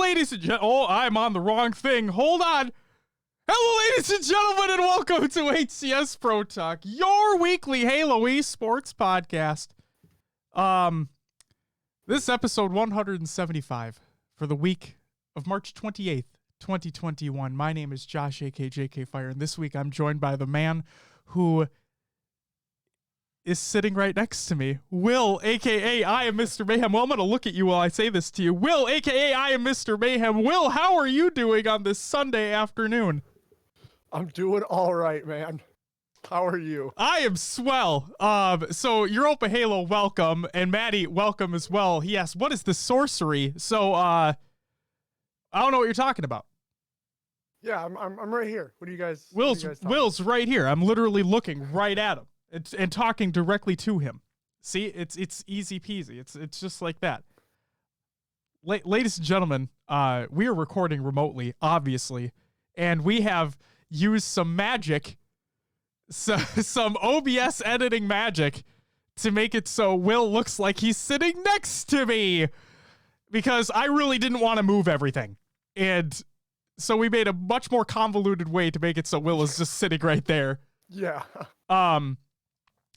ladies and gentlemen. Oh, I'm on the wrong thing. Hold on. Hello, ladies and gentlemen, and welcome to HCS Pro Talk, your weekly Halo esports podcast. This is episode 175 for the week of March 28th, 2021. My name is Josh, aka JK Fire, and this week I'm joined by the man who is sitting right next to me, Will, aka I am Mr. Mayhem. Well, I'm going to look at you while I say this to you. Will, aka I am Mr. Mayhem. Will, how are you doing on this Sunday afternoon? I'm doing all right, man. How are you? I am swell. So Europa Halo, welcome, and Maddie, welcome as well. He asked, "What is the sorcery?" So, I don't know what you're talking about. Yeah, I'm right here. What do you guys? Will's right here. I'm literally looking right at him and talking directly to him. See, it's easy peasy. It's just like that. Ladies and gentlemen, we are recording remotely, obviously, and we have used some magic, some OBS editing magic to make it so Will looks like he's sitting next to me, because I really didn't want to move everything. And so we made a much more convoluted way to make it so Will is just sitting right there. Yeah.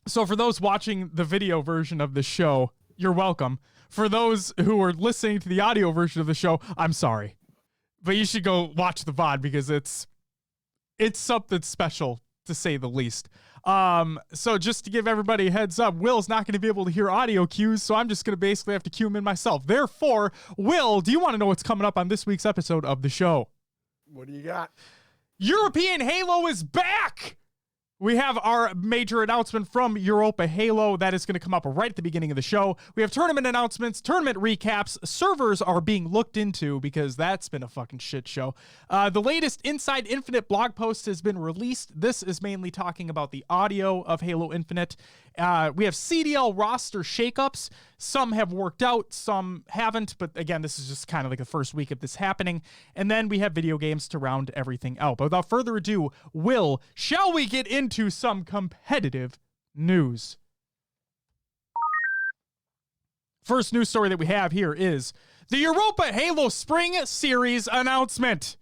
So for those watching the video version of the show, you're welcome. For those who are listening to the audio version of the show, I'm sorry. But you should go watch the VOD because it's something special, to say the least. So just to give everybody a heads up, Will's not going to be able to hear audio cues, so I'm just going to basically have to cue him in myself. Therefore, Will, do you want to know what's coming up on this week's episode of the show? What do you got? European Halo is back! We have our major announcement from Europa Halo that is going to come up right at the beginning of the show. We have tournament announcements, tournament recaps. Servers are being looked into because that's been a fucking shit show. The latest Inside Infinite blog post has been released. This is mainly talking about the audio of Halo Infinite. We have CDL roster shakeups. Some have worked out, some haven't, but again, this is just kind of like the first week of this happening. And then we have video games to round everything out. But without further ado, Will, shall we get into some competitive news? First news story that we have here is the Europa Halo Spring Series announcement.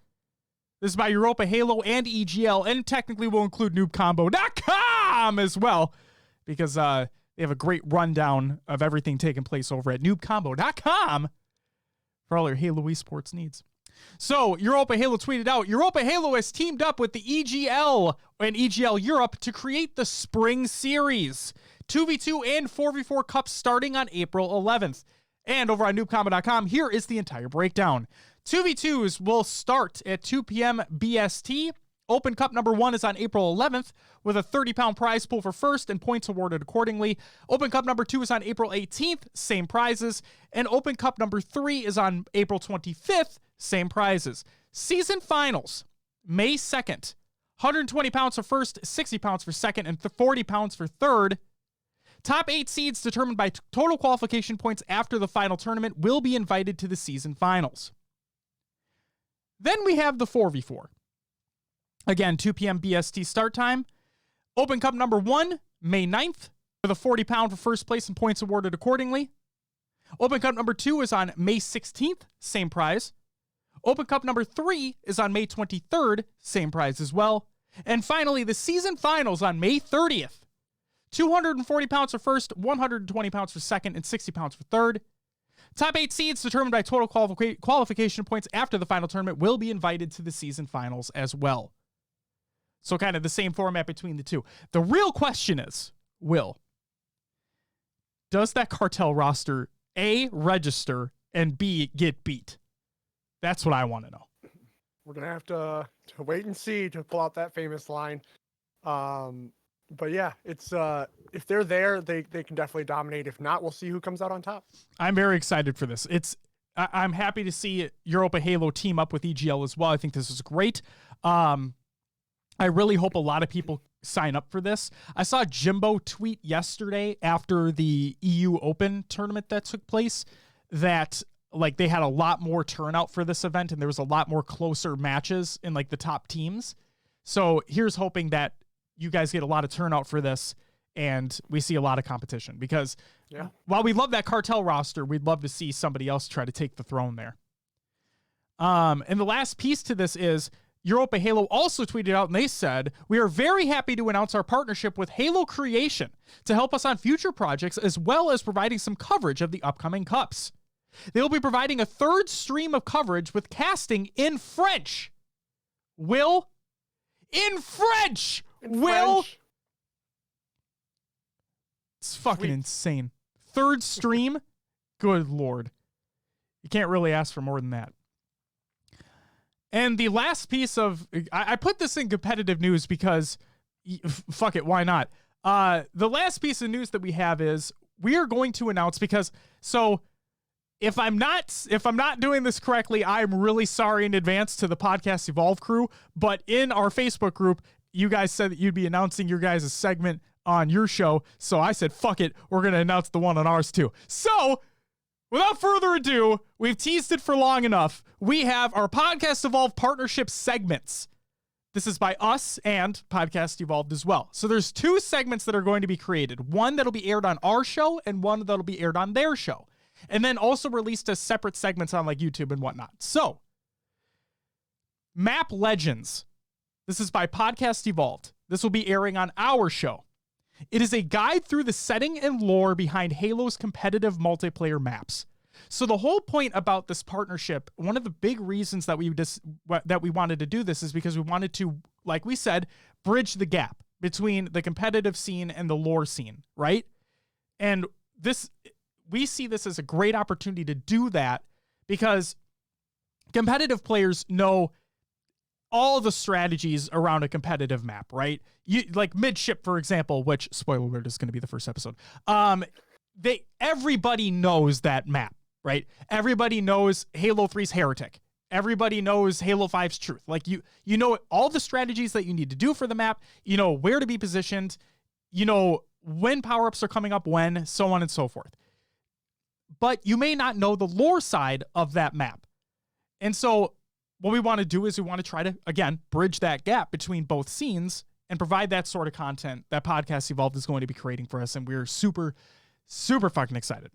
This is by Europa Halo and EGL, and technically will include noobcombo.com as well, because they have a great rundown of everything taking place over at noobcombo.com for all your Halo esports needs. So, Europa Halo tweeted out, Europa Halo has teamed up with the EGL and EGL Europe to create the Spring Series. 2v2 and 4v4 cups starting on April 11th. And over on noobcombo.com, here is the entire breakdown. 2v2s will start at 2 p.m. BST. Open Cup number 1 is on April 11th with a 30-pound prize pool for first and points awarded accordingly. Open Cup number 2 is on April 18th, same prizes. And Open Cup number 3 is on April 25th, same prizes. Season finals, May 2nd. 120 pounds for first, 60 pounds for second, and 40 pounds for third. Top 8 seeds determined by total qualification points after the final tournament will be invited to the season finals. Then we have the 4v4. Again, 2 p.m. BST start time. Open Cup number 1, May 9th, with a 40-pound for first place and points awarded accordingly. Open Cup number 2 is on May 16th, same prize. Open Cup number 3 is on May 23rd, same prize as well. And finally, the season finals on May 30th. 240 pounds for first, 120 pounds for second, and 60 pounds for third. Top 8 seeds determined by total qualification points after the final tournament will be invited to the season finals as well. So kind of the same format between the two. The real question is, Will, does that cartel roster A, register, and B, get beat? That's what I want to know. We're going to have to wait and see to pull out that famous line. But yeah, it's if they're there, they can definitely dominate. If not, we'll see who comes out on top. I'm very excited for this. I'm happy to see Europa Halo team up with EGL as well. I think this is great. I really hope a lot of people sign up for this. I saw Jimbo tweet yesterday after the EU Open tournament that took place that like they had a lot more turnout for this event and there was a lot more closer matches in like the top teams. So here's hoping that you guys get a lot of turnout for this and we see a lot of competition, because while we love that cartel roster, we'd love to see somebody else try to take the throne there. And the last piece to this is Europa Halo also tweeted out and they said, "We are very happy to announce our partnership with Halo Creation to help us on future projects as well as providing some coverage of the upcoming cups. They will be providing a third stream of coverage with casting in French." Will? In French! Will? French. It's fucking Sweet. insane. Third stream? Good Lord. You can't really ask for more than that. And the last piece of... I put this in competitive news because... Fuck it, why not? The last piece of news that we have is we are going to announce because... So... If I'm not doing this correctly, I'm really sorry in advance to the Podcast Evolve crew. But in our Facebook group, you guys said that you'd be announcing your guys' segment on your show. So I said, fuck it, we're going to announce the one on ours too. So without further ado, we've teased it for long enough. We have our Podcast Evolve partnership segments. This is by us and Podcast Evolved as well. So there's two segments that are going to be created. One that'll be aired on our show and one that'll be aired on their show. And then also released as separate segments on like YouTube and whatnot. So, Map Legends. This is by Podcast Evolved. This will be airing on our show. It is a guide through the setting and lore behind Halo's competitive multiplayer maps. So the whole point about this partnership, one of the big reasons that we wanted to do this is because we wanted to, like we said, bridge the gap between the competitive scene and the lore scene, right? And we see this as a great opportunity to do that because competitive players know all the strategies around a competitive map, right? You like Midship, for example, which spoiler alert is going to be the first episode. Everybody knows that map, right? Everybody knows Halo 3's Heretic. Everybody knows Halo 5's Truth. Like you know all the strategies that you need to do for the map. You know where to be positioned. You know when power-ups are coming up, when, so on and so forth. But you may not know the lore side of that map. And so what we want to do is we want to try to, again, bridge that gap between both scenes and provide that sort of content that Podcast Evolved is going to be creating for us. And we're super, super fucking excited.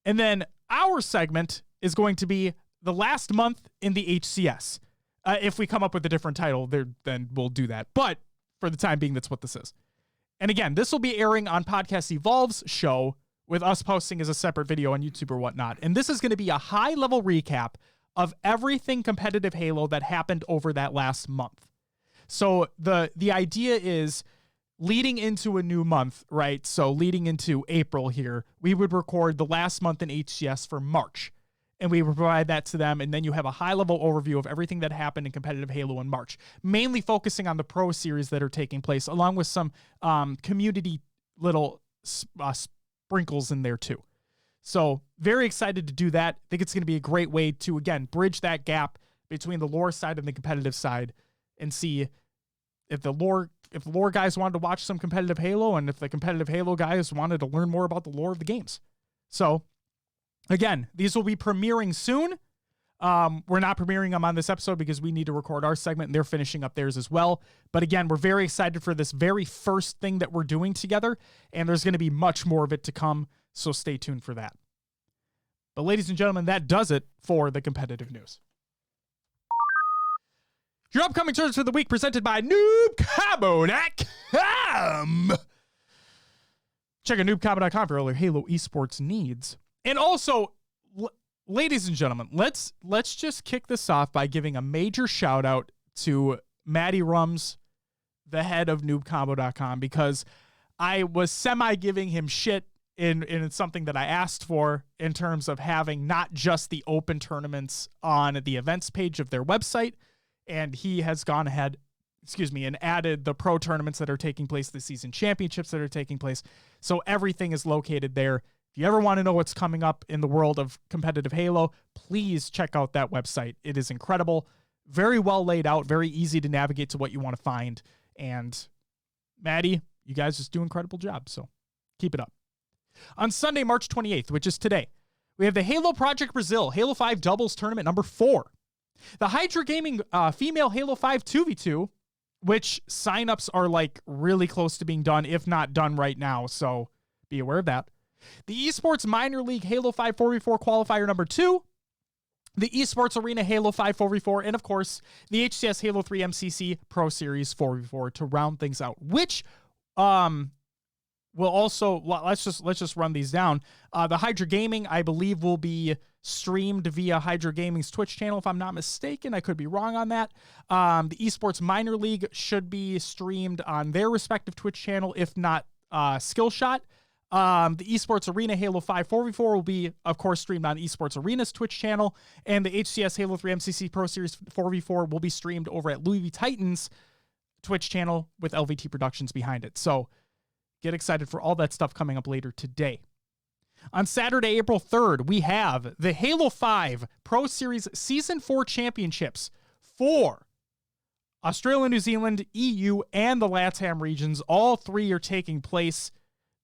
And then our segment is going to be the last month in the HCS. If we come up with a different title, then we'll do that. But for the time being, that's what this is. And again, this will be airing on Podcast Evolve's show, with us posting as a separate video on YouTube or whatnot. And this is going to be a high-level recap of everything competitive Halo that happened over that last month. So the idea is leading into a new month, right? So leading into April here, we would record the last month in HCS for March. And we would provide that to them, and then you have a high-level overview of everything that happened in competitive Halo in March, mainly focusing on the Pro Series that are taking place, along with some community little sprinkles in there too. So very excited to do that. I think it's going to be a great way to, again, bridge that gap between the lore side and the competitive side and see if the lore guys wanted to watch some competitive Halo and if the competitive Halo guys wanted to learn more about the lore of the games. So again, these will be premiering soon. We're not premiering them on this episode because we need to record our segment and they're finishing up theirs as well. But again, we're very excited for this very first thing that we're doing together, and there's going to be much more of it to come, so stay tuned for that. But ladies and gentlemen, that does it for the competitive news. Your upcoming tournaments for the week presented by noobcombo.com. Check out noobcombo.com for all your Halo esports needs. And also, ladies and gentlemen, let's just kick this off by giving a major shout out to Matty Rums, the head of noobcombo.com, because I was semi-giving him shit in something that I asked for in terms of having not just the open tournaments on the events page of their website, and he has gone ahead, and added the pro tournaments that are taking place, the season championships that are taking place. So everything is located there. If you ever want to know what's coming up in the world of competitive Halo, please check out that website. It is incredible, very well laid out, very easy to navigate to what you want to find. And Maddie, you guys just do an incredible job, so keep it up. On Sunday, March 28th, which is today, we have the Halo Project Brazil Halo 5 Doubles Tournament number 4. The Hydra Gaming Female Halo 5 2v2, which signups are like really close to being done, if not done right now, so be aware of that. The Esports Minor League Halo 5 4v4 Qualifier number 2. the Esports Arena Halo 5 4v4, and of course, the HCS Halo 3 MCC Pro Series 4v4 to round things out, which will also, let's just run these down. The Hydra Gaming, I believe, will be streamed via Hydra Gaming's Twitch channel, if I'm not mistaken. I could be wrong on that. The Esports Minor League should be streamed on their respective Twitch channel, if not Skillshot. The Esports Arena Halo 5 4v4 will be, of course, streamed on Esports Arena's Twitch channel, and the HCS Halo 3 MCC Pro Series 4v4 will be streamed over at Louis V. Titan's Twitch channel with LVT Productions behind it. So get excited for all that stuff coming up later today. On Saturday, April 3rd, we have the Halo 5 Pro Series Season 4 Championships for Australia, New Zealand, EU, and the LATAM regions. All three are taking place.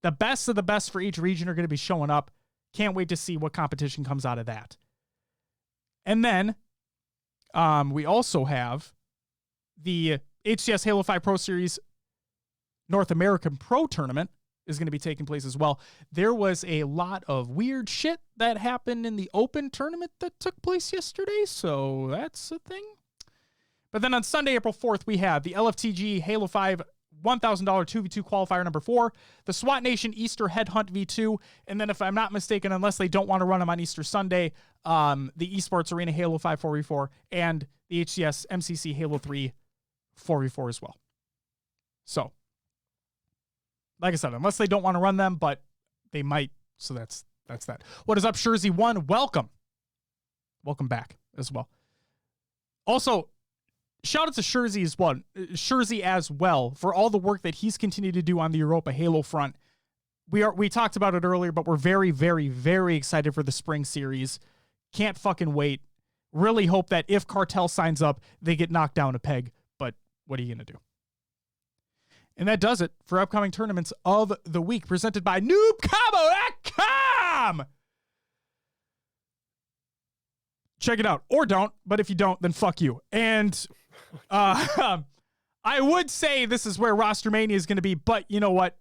The best of the best for each region are going to be showing up. Can't wait to see what competition comes out of that. And then we also have the HCS Halo 5 Pro Series North American Pro Tournament is going to be taking place as well. There was a lot of weird shit that happened in the Open tournament that took place yesterday, so that's a thing. But then on Sunday, April 4th, we have the LFTG Halo 5 $1,000 2v2 qualifier number 4, the SWAT Nation Easter Headhunt v2, and then if I'm not mistaken, unless they don't want to run them on Easter Sunday, the Esports Arena Halo 5 4v4 and the HCS MCC Halo 3 4v4 as well. So, like I said, unless they don't want to run them, but they might, so that's that. What is up, Shurzy 1? Welcome back as well. Also, shout out to Shurzy as well for all the work that he's continued to do on the Europa Halo front. We talked about it earlier, but we're very, very, very excited for the spring series. Can't fucking wait. Really hope that if Cartel signs up, they get knocked down a peg. But what are you going to do? And that does it for upcoming tournaments of the week, presented by NoobCombo.com. Check it out, or don't, but if you don't, then fuck you. And I would say this is where Roster Mania is going to be, but you know what?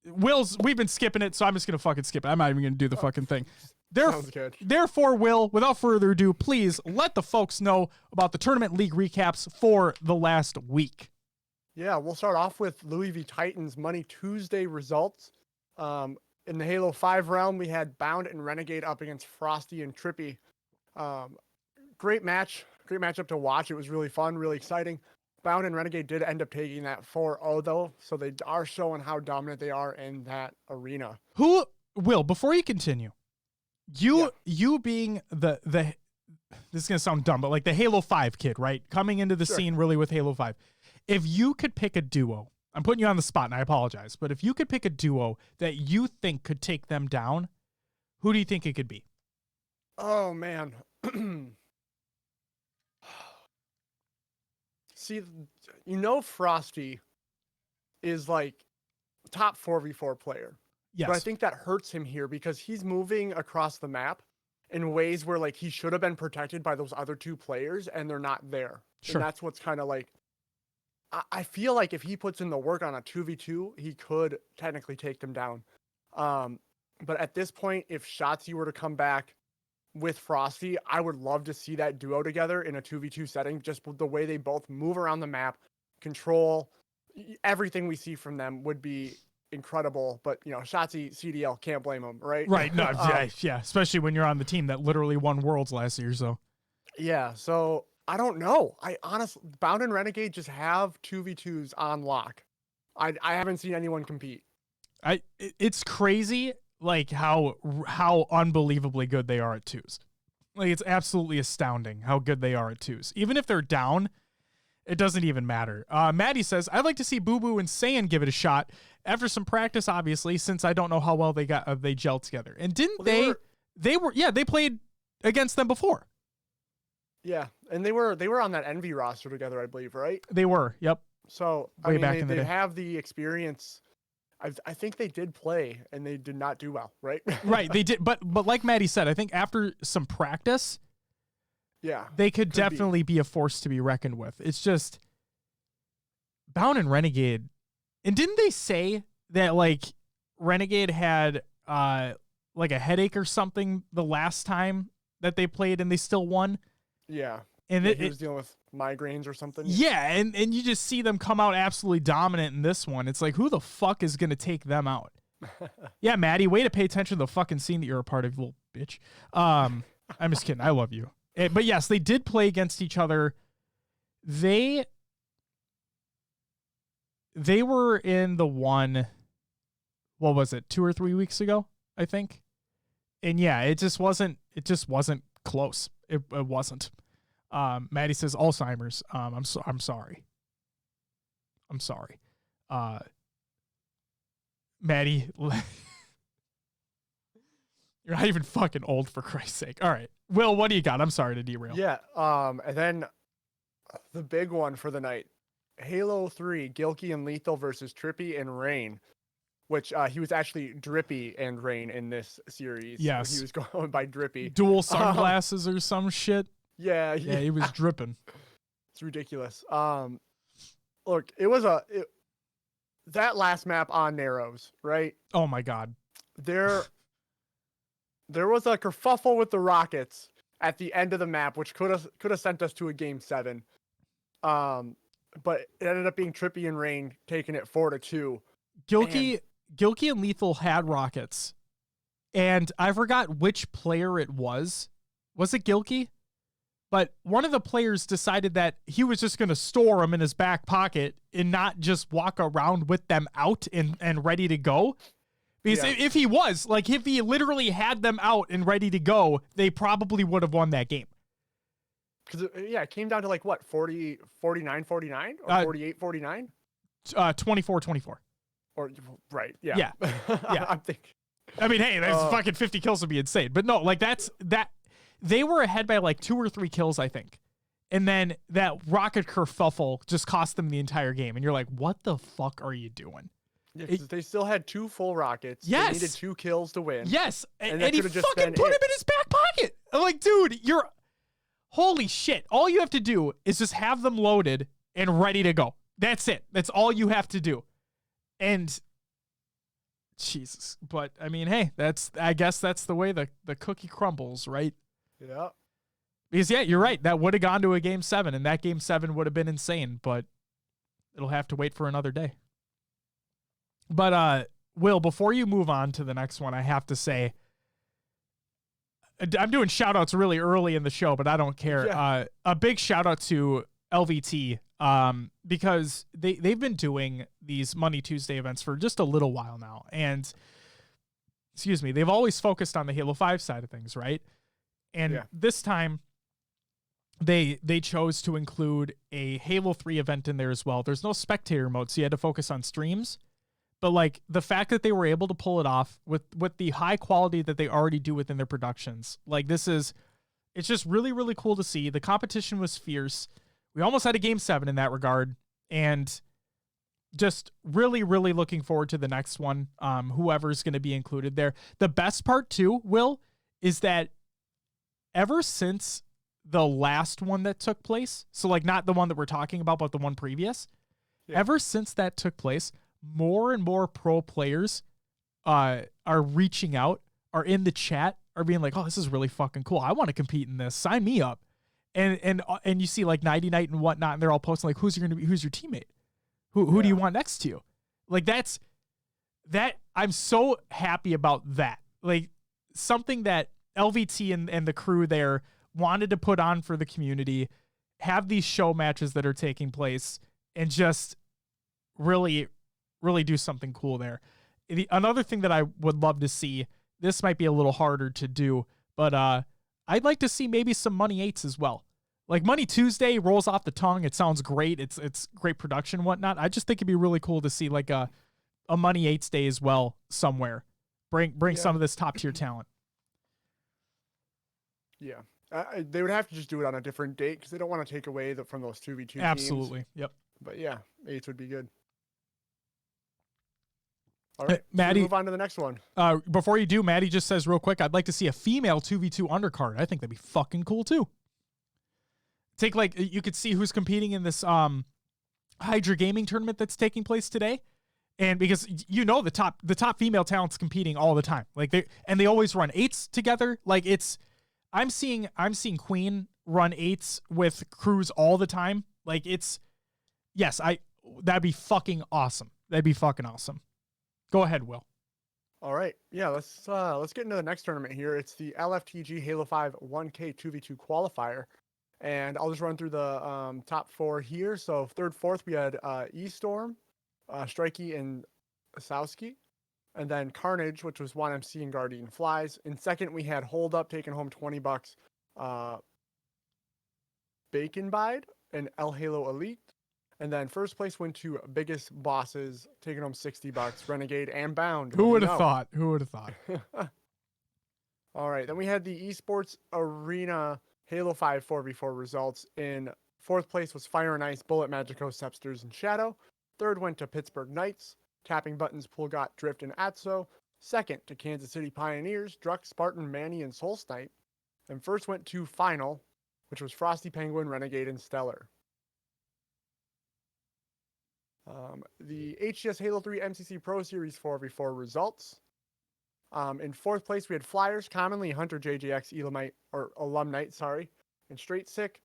We've been skipping it, so I'm just going to fucking skip it. I'm not even going to do the fucking thing. Therefore, Will, without further ado, please let the folks know about the tournament league recaps for the last week. Yeah, we'll start off with Louis V. Titan's Money Tuesday results. In the Halo 5 realm, we had Bound and Renegade up against Frosty and Trippy. Great matchup to watch. It was really fun, really exciting. Bound and Renegade did end up taking that 4-0 though, so they are showing how dominant they are in that arena. Will, before you continue, you being the this is gonna sound dumb, but like the Halo 5 kid, right? Coming into the scene really with Halo 5. If you could pick a duo, I'm putting you on the spot and I apologize, but if you could pick a duo that you think could take them down, who do you think it could be? Oh man. See, Frosty is like top 4v4 player. Yes. But I think that hurts him here because he's moving across the map in ways where like he should have been protected by those other two players and they're not there. Sure. And that's what's kind of like, I feel like if he puts in the work on a 2v2, he could technically take them down. But at this point, if Shotzi were to come back with Frosty, I would love to see that duo together in a 2v2 setting. Just the way they both move around the map, control, everything we see from them would be incredible. But, Shotzi, CDL, can't blame him, right? Right. No, yeah. Especially when you're on the team that literally won Worlds last year. So, yeah. So, I don't know. I honestly, Bound and Renegade just have 2v2s on lock. I haven't seen anyone compete. It's crazy, like how unbelievably good they are at twos. Like it's absolutely astounding how good they are at twos. Even if they're down, it doesn't even matter. Maddie says, I'd like to see Boo Boo and Saiyan give it a shot after some practice, obviously, since I don't know how well they gelled together. And they played against them before. Yeah, and they were on that Envy roster together, I believe, right? They were, yep. So, they have the experience. I think they did play, and they did not do well, right? Right, they did. But like Maddie said, I think after some practice, they could definitely be a force to be reckoned with. It's just Bound and Renegade. And didn't they say that, like, Renegade had, like, a headache or something the last time that they played and they still won. Yeah. And he was dealing with migraines or something. Yeah, and you just see them come out absolutely dominant in this one. It's like, who the fuck is going to take them out? Yeah, Maddie, way to pay attention to the fucking scene that you're a part of, you little bitch. I'm just kidding. I love you. But yes, they did play against each other. They were in the one, what was it, 2 or 3 weeks ago, I think. And yeah, it just wasn't close. It wasn't. Maddie says Alzheimer's. I'm sorry. I'm sorry. Maddie, you're not even fucking old, for Christ's sake. All right. Will, what do you got? I'm sorry to derail. Yeah. And then the big one for the night, Halo 3, Gilkey and Lethal versus Trippy and Rain, which he was actually Drippy and Rain in this series. Yes. He was going by Drippy. Dual sunglasses or some shit. Yeah. Yeah, he was dripping. It's ridiculous. Look, it was that last map on Narrows, right? Oh my God. There was a kerfuffle with the rockets at the end of the map, which could have sent us to a game 7. But it ended up being Trippy and Rain taking it 4-2. Gilkey and Lethal had rockets, and I forgot which player it was. Was it Gilkey? But one of the players decided that he was just going to store them in his back pocket and not just walk around with them out and ready to go. Because if he was, like, if he literally had them out and ready to go, they probably would have won that game. Because, it came down to, like, what, 49-49? Or 48-49? 24-24. Or, right, yeah. Yeah. Yeah. I'm thinking. I mean, hey, that's fucking 50 kills would be insane. But no, like, that. They were ahead by, like, 2 or 3 kills, I think. And then that rocket kerfuffle just cost them the entire game. And you're like, what the fuck are you doing? Yeah, they still had 2 full rockets. Yes. They needed 2 kills to win. Yes. And he just fucking put him in his back pocket. I'm like, dude, holy shit. All you have to do is just have them loaded and ready to go. That's it. That's all you have to do. And Jesus. But I mean, hey, I guess that's the way the cookie crumbles, right? Yeah. Because yeah, you're right. That would have gone to a game 7, and that game 7 would have been insane, but it'll have to wait for another day. But Will, before you move on to the next one, I have to say, I'm doing shout outs really early in the show, but I don't care. Yeah. A big shout out to LVT, because they've been doing these Money Tuesday events for just a little while now. And excuse me, they've always focused on the Halo 5 side of things, right? And this time they chose to include a Halo 3 event in there as well. There's no spectator mode, so you had to focus on streams. But like the fact that they were able to pull it off with the high quality that they already do within their productions, like it's just really, really cool to see. The competition was fierce. We almost had a game 7 in that regard, and just really, really looking forward to the next one. Whoever's going to be included there. The best part too, Will, is that ever since the last one that took place, so like not the one that we're talking about, but the one previous, ever since that took place, more and more pro players are reaching out, are in the chat, are being like, oh, this is really fucking cool. I want to compete in this. Sign me up. And you see like Nighty Night and whatnot, and they're all posting like, who's your teammate? Who do you want next to you? Like that. I'm so happy about that. Like something that LVT and the crew there wanted to put on for the community, have these show matches that are taking place, and just really, really do something cool there. Another thing that I would love to see, this might be a little harder to do, but I'd like to see maybe some Money 8s as well. Like Money Tuesday rolls off the tongue. It sounds great. It's great production and whatnot. I just think it'd be really cool to see like a Money 8s day as well somewhere. Bring some of this top tier talent. Yeah. They would have to just do it on a different date because they don't want to take away from those 2v2 Absolutely. teams. Yep. But yeah, 8s would be good. All right, Maddie, move on to the next one. Before you do, Maddie just says real quick, I'd like to see a female 2v2 undercard. I think that'd be fucking cool too. Take like, you could see who's competing in this Hydra Gaming tournament that's taking place today. And because the top female talent's competing all the time. Like they always run 8s together. Like I'm seeing Queen run 8s with crews all the time. Like that'd be fucking awesome. That'd be fucking awesome. Go ahead, Will. All right. Yeah, let's get into the next tournament here. It's the LFTG Halo 5 1K 2v2 qualifier. And I'll just run through the top 4 here. So third, fourth, we had E-Storm, Strikey, and Sowski. And then Carnage, which was 1MC and Guardian Flies. In second, we had Hold Up taking home $20. Bacon Bide and El Halo Elite. And then first place went to Biggest Bosses, taking home $60. Renegade and Bound. Who would have thought? All right. Then we had the Esports Arena Halo 5 4v4 results. In fourth place was Fire and Ice, Bullet, Magico, Sepsters, and Shadow. Third went to Pittsburgh Knights, Tapping Buttons, Pulgot, Drift, and Atso. Second to Kansas City Pioneers, Drux, Spartan, Manny, and Soul Snipe. And first went to Final, which was Frosty Penguin, Renegade, and Stellar. The HCS Halo 3 MCC Pro Series 4v4 results. In fourth place, we had Flyers, commonly Hunter JJX Alumnite, and Straight Sick.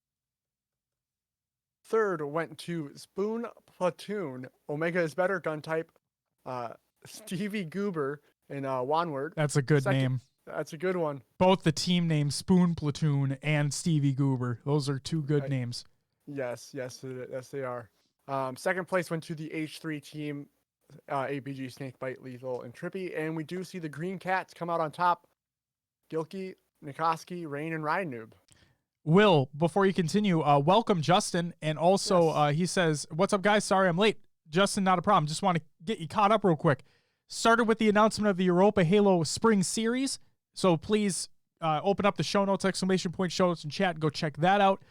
Third went to Spoon Platoon, Omega is Better gun type, Stevie Goober, and Wanward. That's a good name. That's a good one. Both the team names Spoon Platoon and Stevie Goober. Those are two good names. Yes, they are. Second place went to the H3 team, APG, Snakebite, Lethal, and Trippy. And we do see the Green Cats come out on top. Gilkey, Nikoski, Rain, and Ride Noob. Will, before you continue, welcome Justin. And also he says, what's up guys? Sorry I'm late. Justin, not a problem. Just want to get you caught up real quick. Started with the announcement of the Europa Halo Spring Series. So please open up the show notes, exclamation point show notes in chat, and go check that out.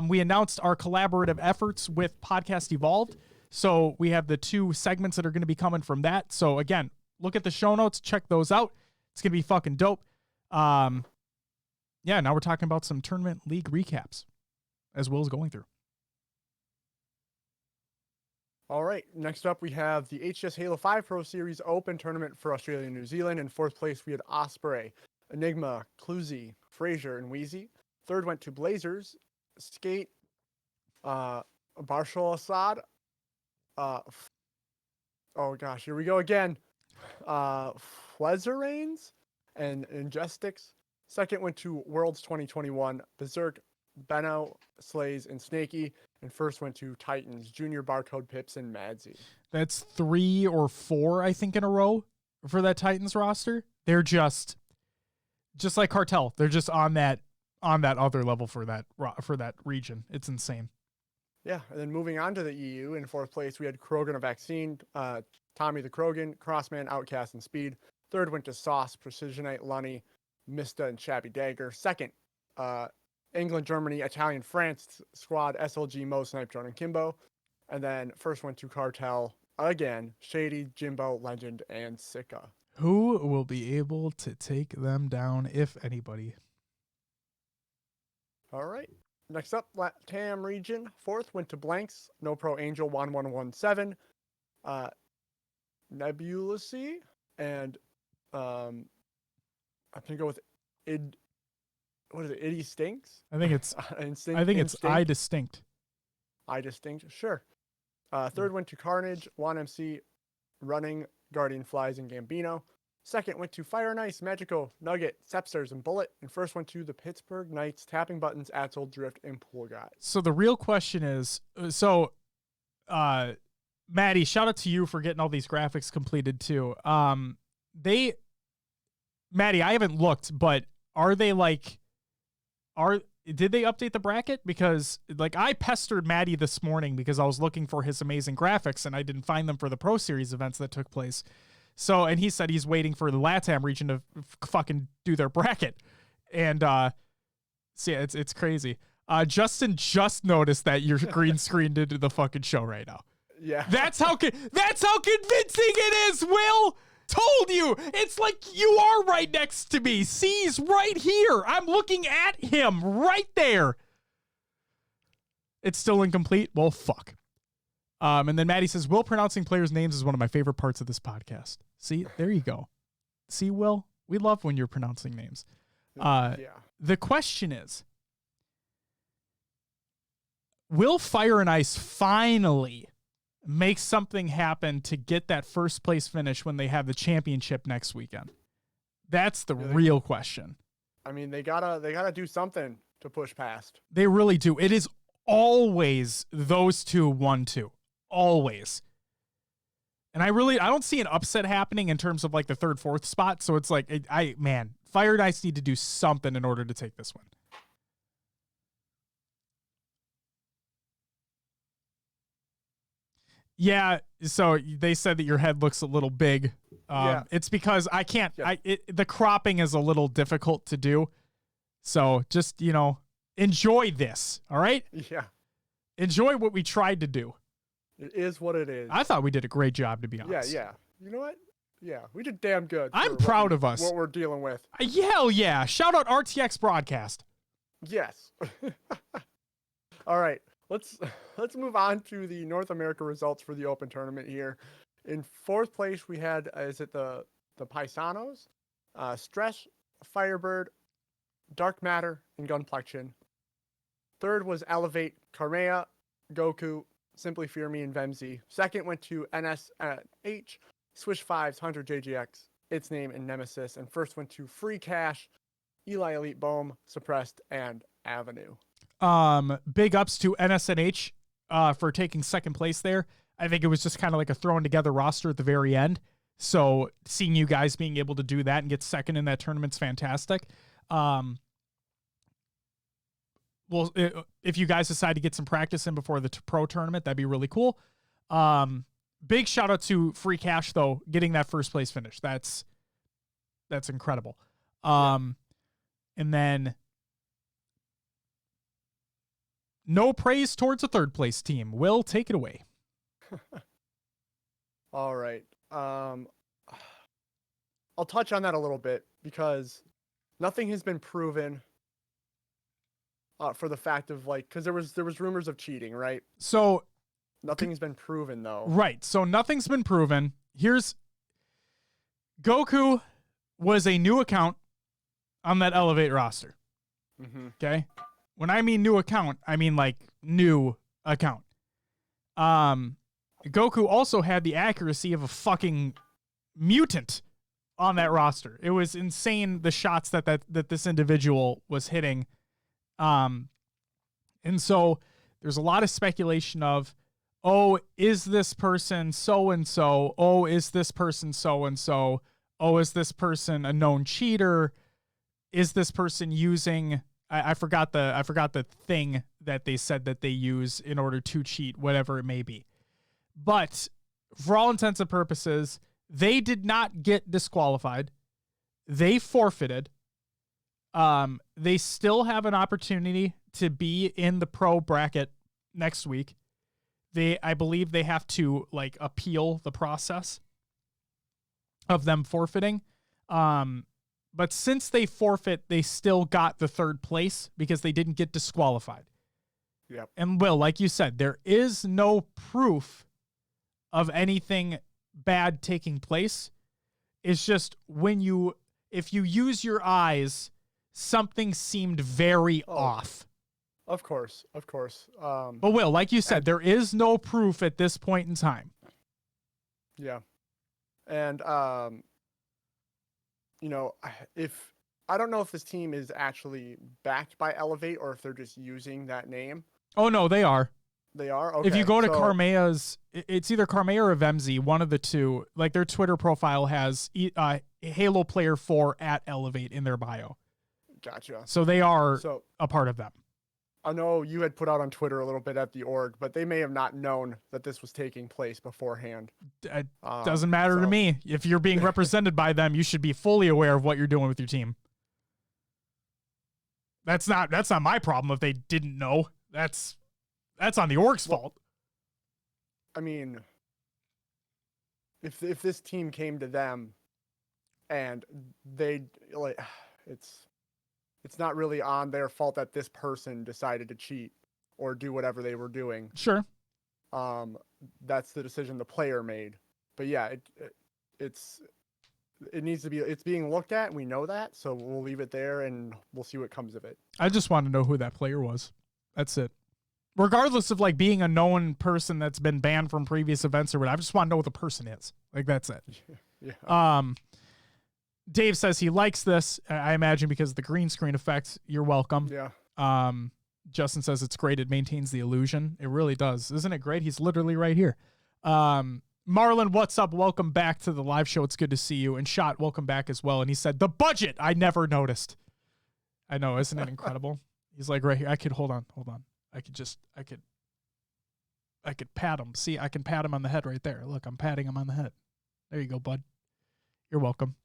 We announced our collaborative efforts with Podcast Evolved. So we have the 2 segments that are going to be coming from that. So again, look at the show notes, check those out. It's going to be fucking dope. Now we're talking about some tournament league recaps as Will's going through. All right. Next up, we have the HCS Halo 5 Pro Series Open Tournament for Australia and New Zealand. In fourth place, we had Osprey, Enigma, Cluzy, Fraser, and Wheezy. Third went to Blazers, Skate, Barshal Assad. Here we go again. Flezerains and Ingestix. Second went to Worlds 2021, Berserk, Benno, Slays, and Snakey. And first went to Titans, Junior, Barcode, Pips, and Madsy. That's 3 or 4, I think, in a row for that Titans roster. They're just like Cartel. They're just on that other level for that region. It's insane. Yeah, and then moving on to the EU, in fourth place, we had Krogan, a Vaccine, Tommy the Krogan, Crossman, Outcast, and Speed. Third went to Sauce, Precisionite, Lunny, Mista, and Shabby Dagger. Second, England, Germany, Italian, France squad, SLG, Mo, Snipe, Drone, and Kimbo. And then first went to Cartel, again, Shady, Jimbo, Legend, and Sika. Who will be able to take them down, if anybody? All right. Next up, LATAM region. Fourth went to Blanks, No Pro Angel 1117, Nebulacy, and I'm gonna go with What is it? Iddy Stinks. I think it's Instinct, I think it's I Distinct. I Distinct. Sure. Third went to Carnage, 1MC, Running, Guardian Flies, and Gambino. Second went to Fire and Ice, Magico, Nugget, Sepsters, and Bullet. And first went to the Pittsburgh Knights, Tapping Buttons, Atzel, Drift, and Pool Guys. So the real question is, Maddie, shout out to you for getting all these graphics completed too. Maddie, I haven't looked, but did they update the bracket? Because I pestered Maddie this morning because I was looking for his amazing graphics and I didn't find them for the Pro Series events that took place. So, and he said he's waiting for the LATAM region to fucking do their bracket. And, it's crazy. Justin just noticed that you're green screened into the fucking show right now. Yeah. That's how convincing it is, Will. Told you. It's like you are right next to me. C's right here. I'm looking at him right there. It's still incomplete. Well, fuck. And then Maddie says, Will pronouncing players' names is one of my favorite parts of this podcast. See, there you go. See, Will, we love when you're pronouncing names. Yeah. the question is, will Fire and Ice finally make something happen to get that first place finish when they have the championship next weekend? That's the real question. I mean, they gotta do something to push past. They really do. It is always those two 1-2. Always. And I don't see an upset happening in terms of like the third, fourth spot. So it's like, Fire and Ice need to do something in order to take this one. Yeah, so they said that your head looks a little big. It's because I can't. Yeah. The cropping is a little difficult to do. So just, enjoy this. All right? Yeah. Enjoy what we tried to do. It is what it is. I thought we did a great job, to be honest. Yeah. You know what? Yeah, we did damn good. I'm proud of us. What we're dealing with. Hell yeah. Shout out RTX Broadcast. Yes. All right. Let's move on to the North America results for the Open tournament here. In fourth place, we had the Paisanos, Stress, Firebird, Dark Matter, and Gunplexion. Third was Elevate, Karmea, Goku, Simply Fear Me, and Vemzy. Second went to NSH, Swish Fives, Hunter JGX, Its Name, and Nemesis. And first went to Free Cash, Eli Elite Bohm, Suppressed, and Avenue. Big ups to NSNH for taking second place there. I think it was just kind of like a thrown together roster at the very end. So seeing you guys being able to do that and get second in that tournament's fantastic. Well, if you guys decide to get some practice in before the pro tournament, that'd be really cool. Big shout out to Free Cash though, getting that first place finish. That's incredible. And then no praise towards a third place team. Will, take it away. All right. I'll touch on that a little bit because nothing has been proven for the fact of because there was rumors of cheating, right? So nothing's been proven though. Right. So nothing's been proven. Here's Goku was a new account on that Elevate roster. Mm-hmm. Okay. When I mean new account, I mean like new account. Goku also had the accuracy of a fucking mutant on that roster. It was insane the shots that this individual was hitting. And so there's a lot of speculation of, oh, is this person so-and-so? Oh, is this person so-and-so? Oh, is this person a known cheater? Is this person using... I forgot the thing that they said that they use in order to cheat, whatever it may be. But for all intents and purposes, they did not get disqualified. They forfeited. They still have an opportunity to be in the pro bracket next week. I believe they have to appeal the process of them forfeiting. But since they forfeit, they still got the third place because they didn't get disqualified. Yep. And Will, like you said, there is no proof of anything bad taking place. It's just if you use your eyes, something seemed very off. Of course. But Will, like you said, there is no proof at this point in time. Yeah. And, if I don't know if this team is actually backed by Elevate or if they're just using that name. Oh, no, they are. They are? Okay. If you go to Karmea's, it's either Karmea or Vemzy, one of the two. Like their Twitter profile has Halo Player 4 at Elevate in their bio. Gotcha. So they are a part of them. I know you had put out on Twitter a little bit at the org, but they may have not known that this was taking place beforehand. It doesn't matter to me. If you're being represented by them, you should be fully aware of what you're doing with your team. That's not my problem if they didn't know. That's on the org's fault. I mean, if this team came to them and they it's not really on their fault that this person decided to cheat or do whatever they were doing. Sure. That's the decision the player made. But yeah, it's being looked at, and we know that, so we'll leave it there and we'll see what comes of it. I just want to know who that player was. That's it. Regardless of like being a known person that's been banned from previous events or whatever, I just want to know what the person is. Like, that's it. Yeah. Dave says he likes this, I imagine because of the green screen effect. You're welcome. Yeah. Justin says it's great. It maintains the illusion. It really does. Isn't it great? He's literally right here. Marlon, what's up? Welcome back to the live show. It's good to see you. And Shot, welcome back as well. And he said, the budget, I never noticed. I know, isn't it incredible? He's like right here. I could, hold on. I could pat him. See, I can pat him on the head right there. Look, I'm patting him on the head. There you go, bud. You're welcome.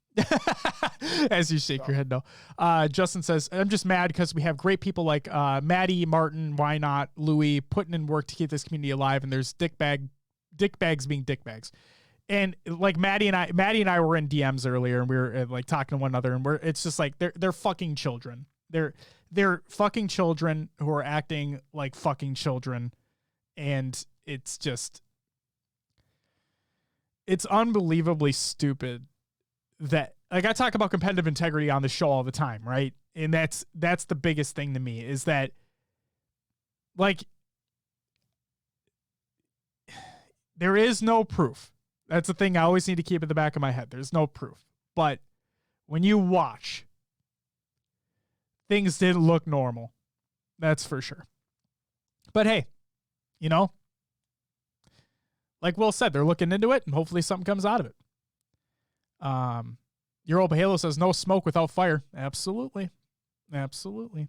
As you shake your head, no. Justin says, I'm just mad because we have great people like Maddie, Martin, why not, Louie, putting in work to keep this community alive, and there's dick bags being dick bags. And like Maddie and I were in DMs earlier, and we were like talking to one another, and it's just like they're fucking children. They're fucking children who are acting like fucking children, and it's unbelievably stupid that, like, I talk about competitive integrity on the show all the time, right? And that's the biggest thing to me, is that, like, there is no proof. That's the thing I always need to keep in the back of my head. There's no proof. But when you watch, things didn't look normal. That's for sure. But hey, you know, like Will said, they're looking into it, and hopefully something comes out of it. Europa Halo says no smoke without fire. Absolutely. Absolutely.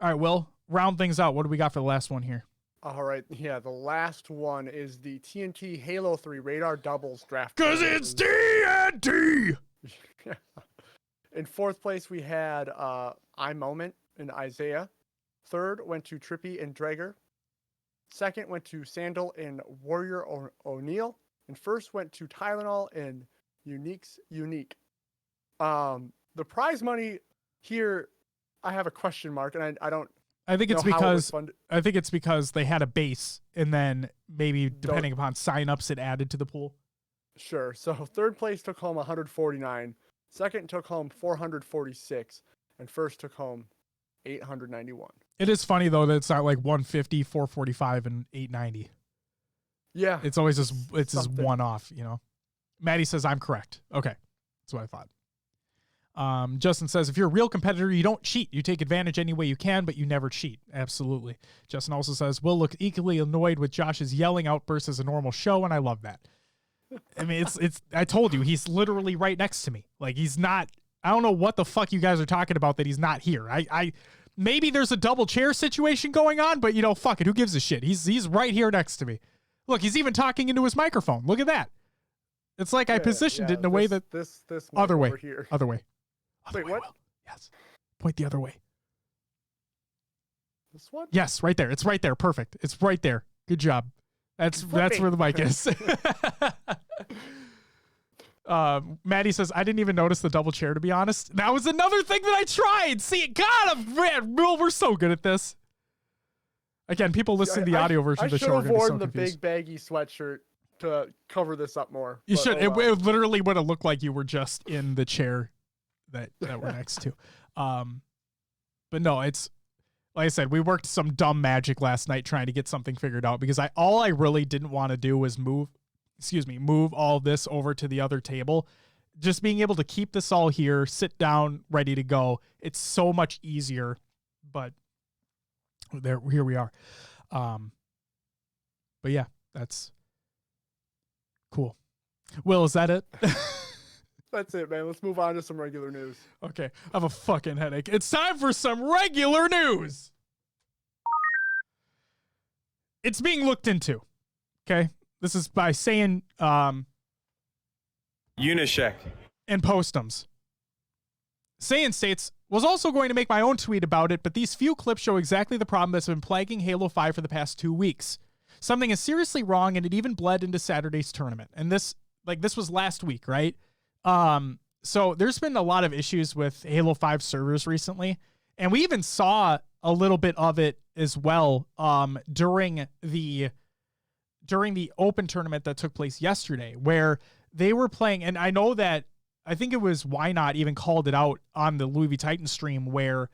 All right, Will, round things out. What do we got for the last one here? All right. Yeah, the last one is the TNT Halo 3 Radar Doubles draft. Because it's TNT! In fourth place, we had iMoment and Isaiah. Third went to Trippy and Drager. Second went to Sandal and Warrior O'Neal. And first went to Tylenol and Unique's Unique. The prize money here, I have a question mark, and I don't. I think it's because they had a base, and then maybe depending upon signups, it added to the pool. Sure. So third place took home 149. Second took home 446, and first took home 891. It is funny though that it's not like 150, 445, and 890. Yeah. It's always just one off, you know. Maddie says I'm correct. Okay. That's what I thought. Justin says, if you're a real competitor, you don't cheat. You take advantage any way you can, but you never cheat. Absolutely. Justin also says, Will look equally annoyed with Josh's yelling outbursts as a normal show, and I love that. I mean, I told you, he's literally right next to me. Like, he's not, I don't know what the fuck you guys are talking about that he's not here. Maybe there's a double chair situation going on, but you know, fuck it. Who gives a shit? He's right here next to me. Look, he's even talking into his microphone. Look at that. It's like I positioned it in a way that this other way, here. other way. Wait, what? Will. Yes. Point the other way. This one? Yes, right there. It's right there. Perfect. It's right there. Good job. That's where the mic is. Maddie says, I didn't even notice the double chair, to be honest. That was another thing that I tried. See, God, man, Will, we're so good at this. Again, people listening to the audio version of the show are going to be so confused. I should have worn the big baggy sweatshirt to cover this up more. You should. It literally would have looked like you were just in the chair that we're next to. But no, it's like I said, we worked some dumb magic last night trying to get something figured out, because all I really didn't want to do was move all this over to the other table. Just being able to keep this all here, sit down, ready to go. It's so much easier, but here we are. But yeah, that's cool. Will, is that it? That's it, man. Let's move on to some regular news. Okay. I have a fucking headache. It's time for some regular news. It's being looked into. Okay. This is by saying Unisheck and Postums. Saiyan states, was also going to make my own tweet about it, but these few clips show exactly the problem that's been plaguing Halo 5 for the past 2 weeks. Something is seriously wrong, and it even bled into Saturday's tournament. And this was last week, right? So there's been a lot of issues with Halo 5 servers recently, and we even saw a little bit of it as well during the open tournament that took place yesterday, where they were playing. And I know that I think it was Why Not even called it out on the Louis V Titan stream where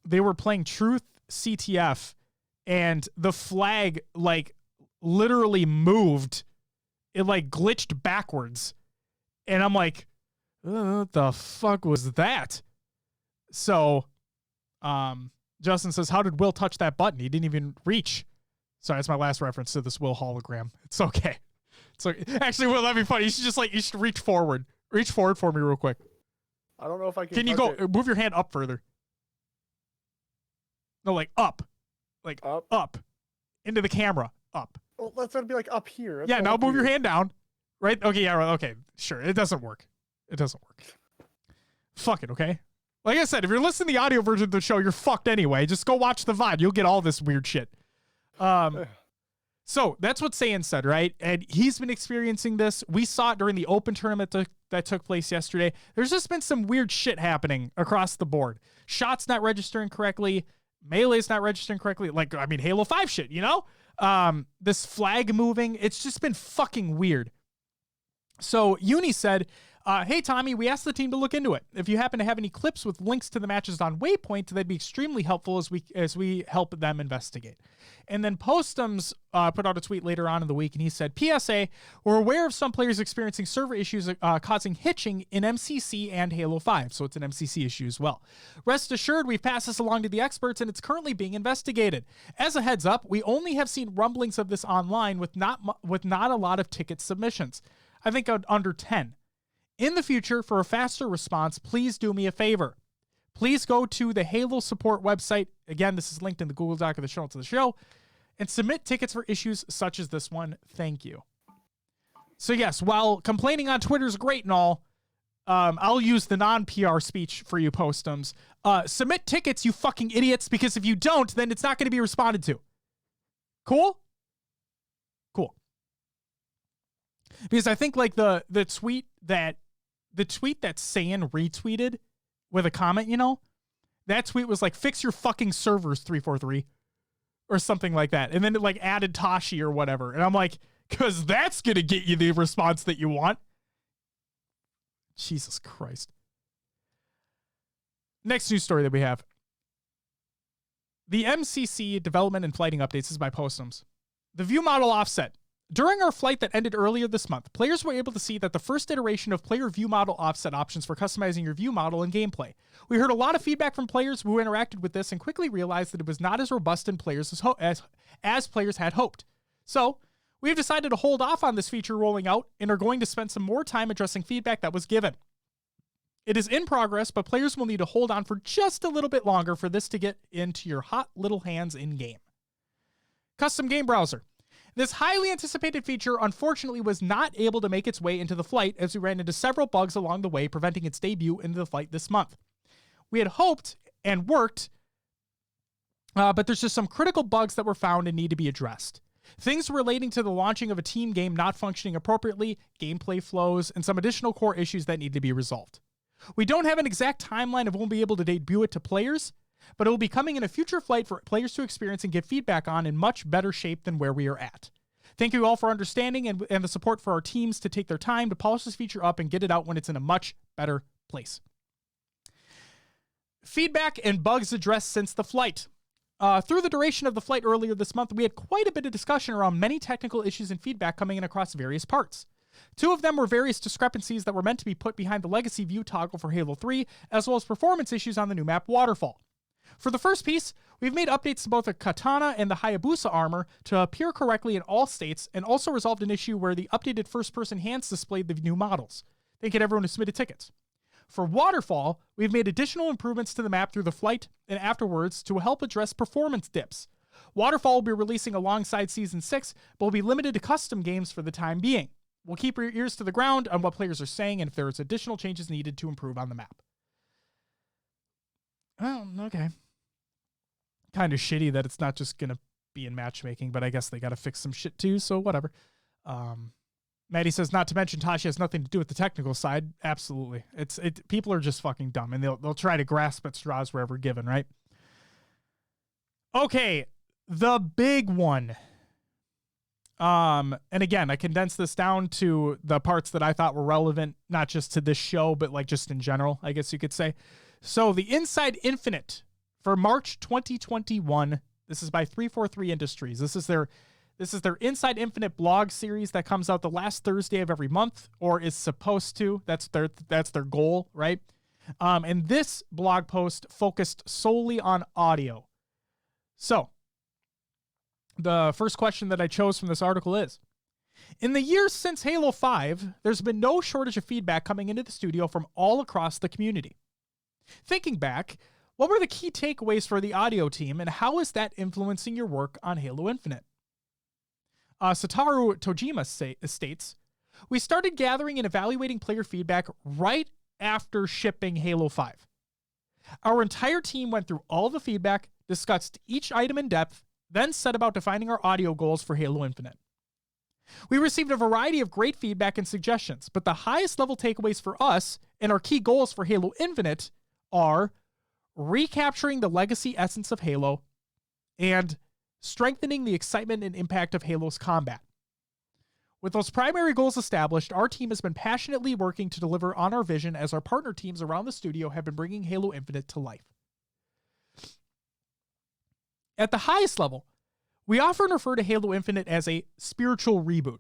they were playing Truth CTF and the flag like literally moved. It like glitched backwards. And I'm like, what the fuck was that? So, Justin says, how did Will touch that button? He didn't even reach. Sorry, that's my last reference to this Will hologram. It's okay. So actually, Will, that'd be funny. You should reach forward. Reach forward for me real quick. I don't know if I can. Can you go move your hand up further? No, like up. Like up. Into the camera. Up. Well, that's gonna be like up here. That's yeah, now move your hand down. Right? Okay, yeah, right. Okay. Sure. It doesn't work. Fuck it, okay? Like I said, if you're listening to the audio version of the show, you're fucked anyway. Just go watch the VOD. You'll get all this weird shit. So that's what Saiyan said, right? And he's been experiencing this. We saw it during the open tournament that took place yesterday. There's just been some weird shit happening across the board. Shots not registering correctly. Melee's not registering correctly. Like, I mean, Halo 5 shit, you know? This flag moving. It's just been fucking weird. So Uni said, hey, Tommy, we asked the team to look into it. If you happen to have any clips with links to the matches on Waypoint, that'd be extremely helpful as we help them investigate. And then Postums put out a tweet later on in the week, and he said, PSA, we're aware of some players experiencing server issues causing hitching in MCC and Halo 5, so it's an MCC issue as well. Rest assured, we've passed this along to the experts, and it's currently being investigated. As a heads up, we only have seen rumblings of this online with not a lot of ticket submissions. I think under 10. In the future, for a faster response, please do me a favor. Please go to the Halo support website. Again, this is linked in the Google Doc of the show notes of the show. And submit tickets for issues such as this one. Thank you. So yes, while complaining on Twitter is great and all, I'll use the non-PR speech for you Postums. Submit tickets, you fucking idiots, because if you don't, then it's not going to be responded to. Cool? Cool. Because I think like the tweet that Saiyan retweeted with a comment, you know, that tweet was like, fix your fucking servers 343 or something like that. And then it like added Tashi or whatever. And I'm like, cause that's going to get you the response that you want. Jesus Christ. Next news story that we have. The MCC development and flighting updates is by Postums. The view model offset. During our flight that ended earlier this month, players were able to see that the first iteration of player view model offset options for customizing your view model and gameplay. We heard a lot of feedback from players who interacted with this and quickly realized that it was not as robust in players as players had hoped. So, we've decided to hold off on this feature rolling out and are going to spend some more time addressing feedback that was given. It is in progress, but players will need to hold on for just a little bit longer for this to get into your hot little hands in-game. Custom game browser. This highly anticipated feature unfortunately was not able to make its way into the flight as we ran into several bugs along the way, preventing its debut into the flight this month. We had hoped and worked, but there's just some critical bugs that were found and need to be addressed. Things relating to the launching of a team game not functioning appropriately, gameplay flows, and some additional core issues that need to be resolved. We don't have an exact timeline of when we'll be able to debut it to players, but it will be coming in a future flight for players to experience and give feedback on in much better shape than where we are at. Thank you all for understanding and the support for our teams to take their time to polish this feature up and get it out when it's in a much better place. Feedback and bugs addressed since the flight. Through the duration of the flight earlier this month, we had quite a bit of discussion around many technical issues and feedback coming in across various parts. Two of them were various discrepancies that were meant to be put behind the legacy view toggle for Halo 3, as well as performance issues on the new map Waterfall. For the first piece, we've made updates to both the Katana and the Hayabusa armor to appear correctly in all states, and also resolved an issue where the updated first-person hands displayed the new models. Thank you to everyone who submitted tickets. For Waterfall, we've made additional improvements to the map through the flight and afterwards to help address performance dips. Waterfall will be releasing alongside Season 6, but will be limited to custom games for the time being. We'll keep your ears to the ground on what players are saying and if there's additional changes needed to improve on the map. Well, okay. Kind of shitty that it's not just going to be in matchmaking, but I guess they got to fix some shit too, so whatever. Maddie says, not to mention Tashi has nothing to do with the technical side. Absolutely. People are just fucking dumb, and they'll try to grasp at straws wherever given, right? Okay, the big one. And again, I condensed this down to the parts that I thought were relevant, not just to this show, but like just in general, I guess you could say. So the Inside Infinite for March 2021, this is by 343 Industries. This is their Inside Infinite blog series that comes out the last Thursday of every month, or is supposed to. That's their goal, right? And this blog post focused solely on audio. So the first question that I chose from this article is, in the years since Halo 5, there's been no shortage of feedback coming into the studio from all across the community. Thinking back, what were the key takeaways for the audio team, and how is that influencing your work on Halo Infinite? Satoru Tojima states, we started gathering and evaluating player feedback right after shipping Halo 5. Our entire team went through all the feedback, discussed each item in depth, then set about defining our audio goals for Halo Infinite. We received a variety of great feedback and suggestions, but the highest level takeaways for us and our key goals for Halo Infinite are recapturing the legacy essence of Halo and strengthening the excitement and impact of Halo's combat. With those primary goals established, our team has been passionately working to deliver on our vision as our partner teams around the studio have been bringing Halo Infinite to life. At the highest level, we often refer to Halo Infinite as a spiritual reboot.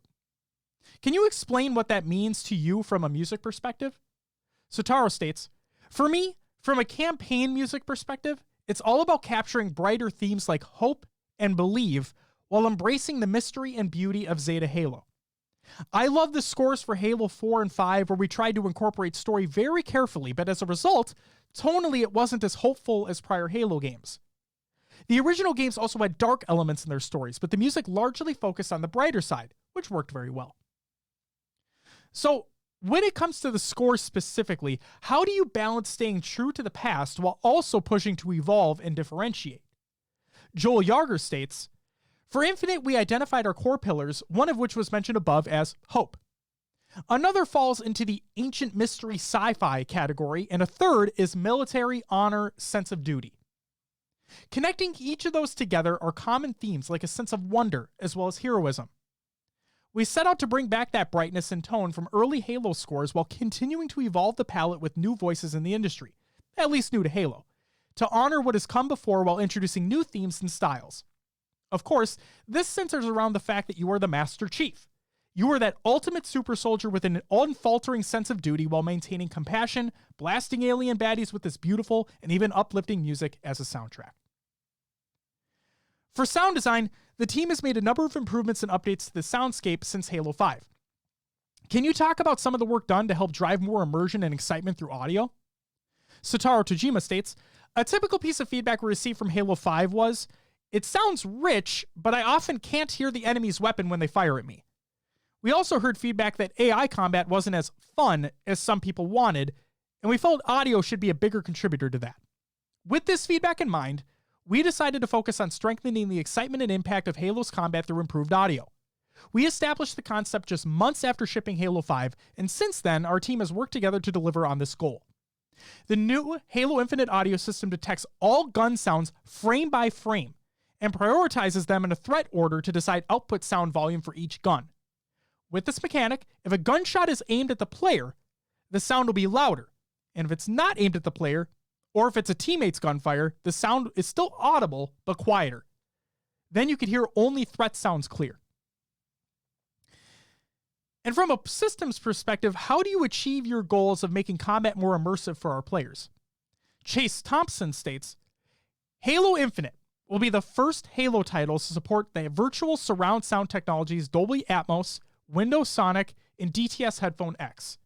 Can you explain what that means to you from a music perspective? Sotaro states, for me, from a campaign music perspective, it's all about capturing brighter themes like hope and believe while embracing the mystery and beauty of Zeta Halo. I love the scores for Halo 4 and 5 where we tried to incorporate story very carefully, but as a result, tonally it wasn't as hopeful as prior Halo games. The original games also had dark elements in their stories, but the music largely focused on the brighter side, which worked very well. So, when it comes to the score specifically, how do you balance staying true to the past while also pushing to evolve and differentiate? Joel Yarger states, for Infinite, we identified our core pillars, one of which was mentioned above as hope. Another falls into the ancient mystery sci-fi category, and a third is military honor, sense of duty. Connecting each of those together are common themes like a sense of wonder as well as heroism. We set out to bring back that brightness and tone from early Halo scores while continuing to evolve the palette with new voices in the industry, at least new to Halo, to honor what has come before while introducing new themes and styles. Of course, this centers around the fact that you are the Master Chief. You are that ultimate super soldier with an unfaltering sense of duty while maintaining compassion, blasting alien baddies with this beautiful and even uplifting music as a soundtrack. For sound design, the team has made a number of improvements and updates to the soundscape since Halo 5. Can you talk about some of the work done to help drive more immersion and excitement through audio? Satoru Tojima states, a typical piece of feedback we received from Halo 5 was, it sounds rich, but I often can't hear the enemy's weapon when they fire at me. We also heard feedback that AI combat wasn't as fun as some people wanted, and we felt audio should be a bigger contributor to that. With this feedback in mind, we decided to focus on strengthening the excitement and impact of Halo's combat through improved audio. We established the concept just months after shipping Halo 5, and since then, our team has worked together to deliver on this goal. The new Halo Infinite audio system detects all gun sounds frame by frame, and prioritizes them in a threat order to decide output sound volume for each gun. With this mechanic, if a gunshot is aimed at the player, the sound will be louder, and if it's not aimed at the player, or if it's a teammate's gunfire, the sound is still audible, but quieter. Then you could hear only threat sounds clear. And from a systems perspective, how do you achieve your goals of making combat more immersive for our players? Chase Thompson states, Halo Infinite will be the first Halo title to support the virtual surround sound technologies Dolby Atmos, Windows Sonic, and DTS Headphone X.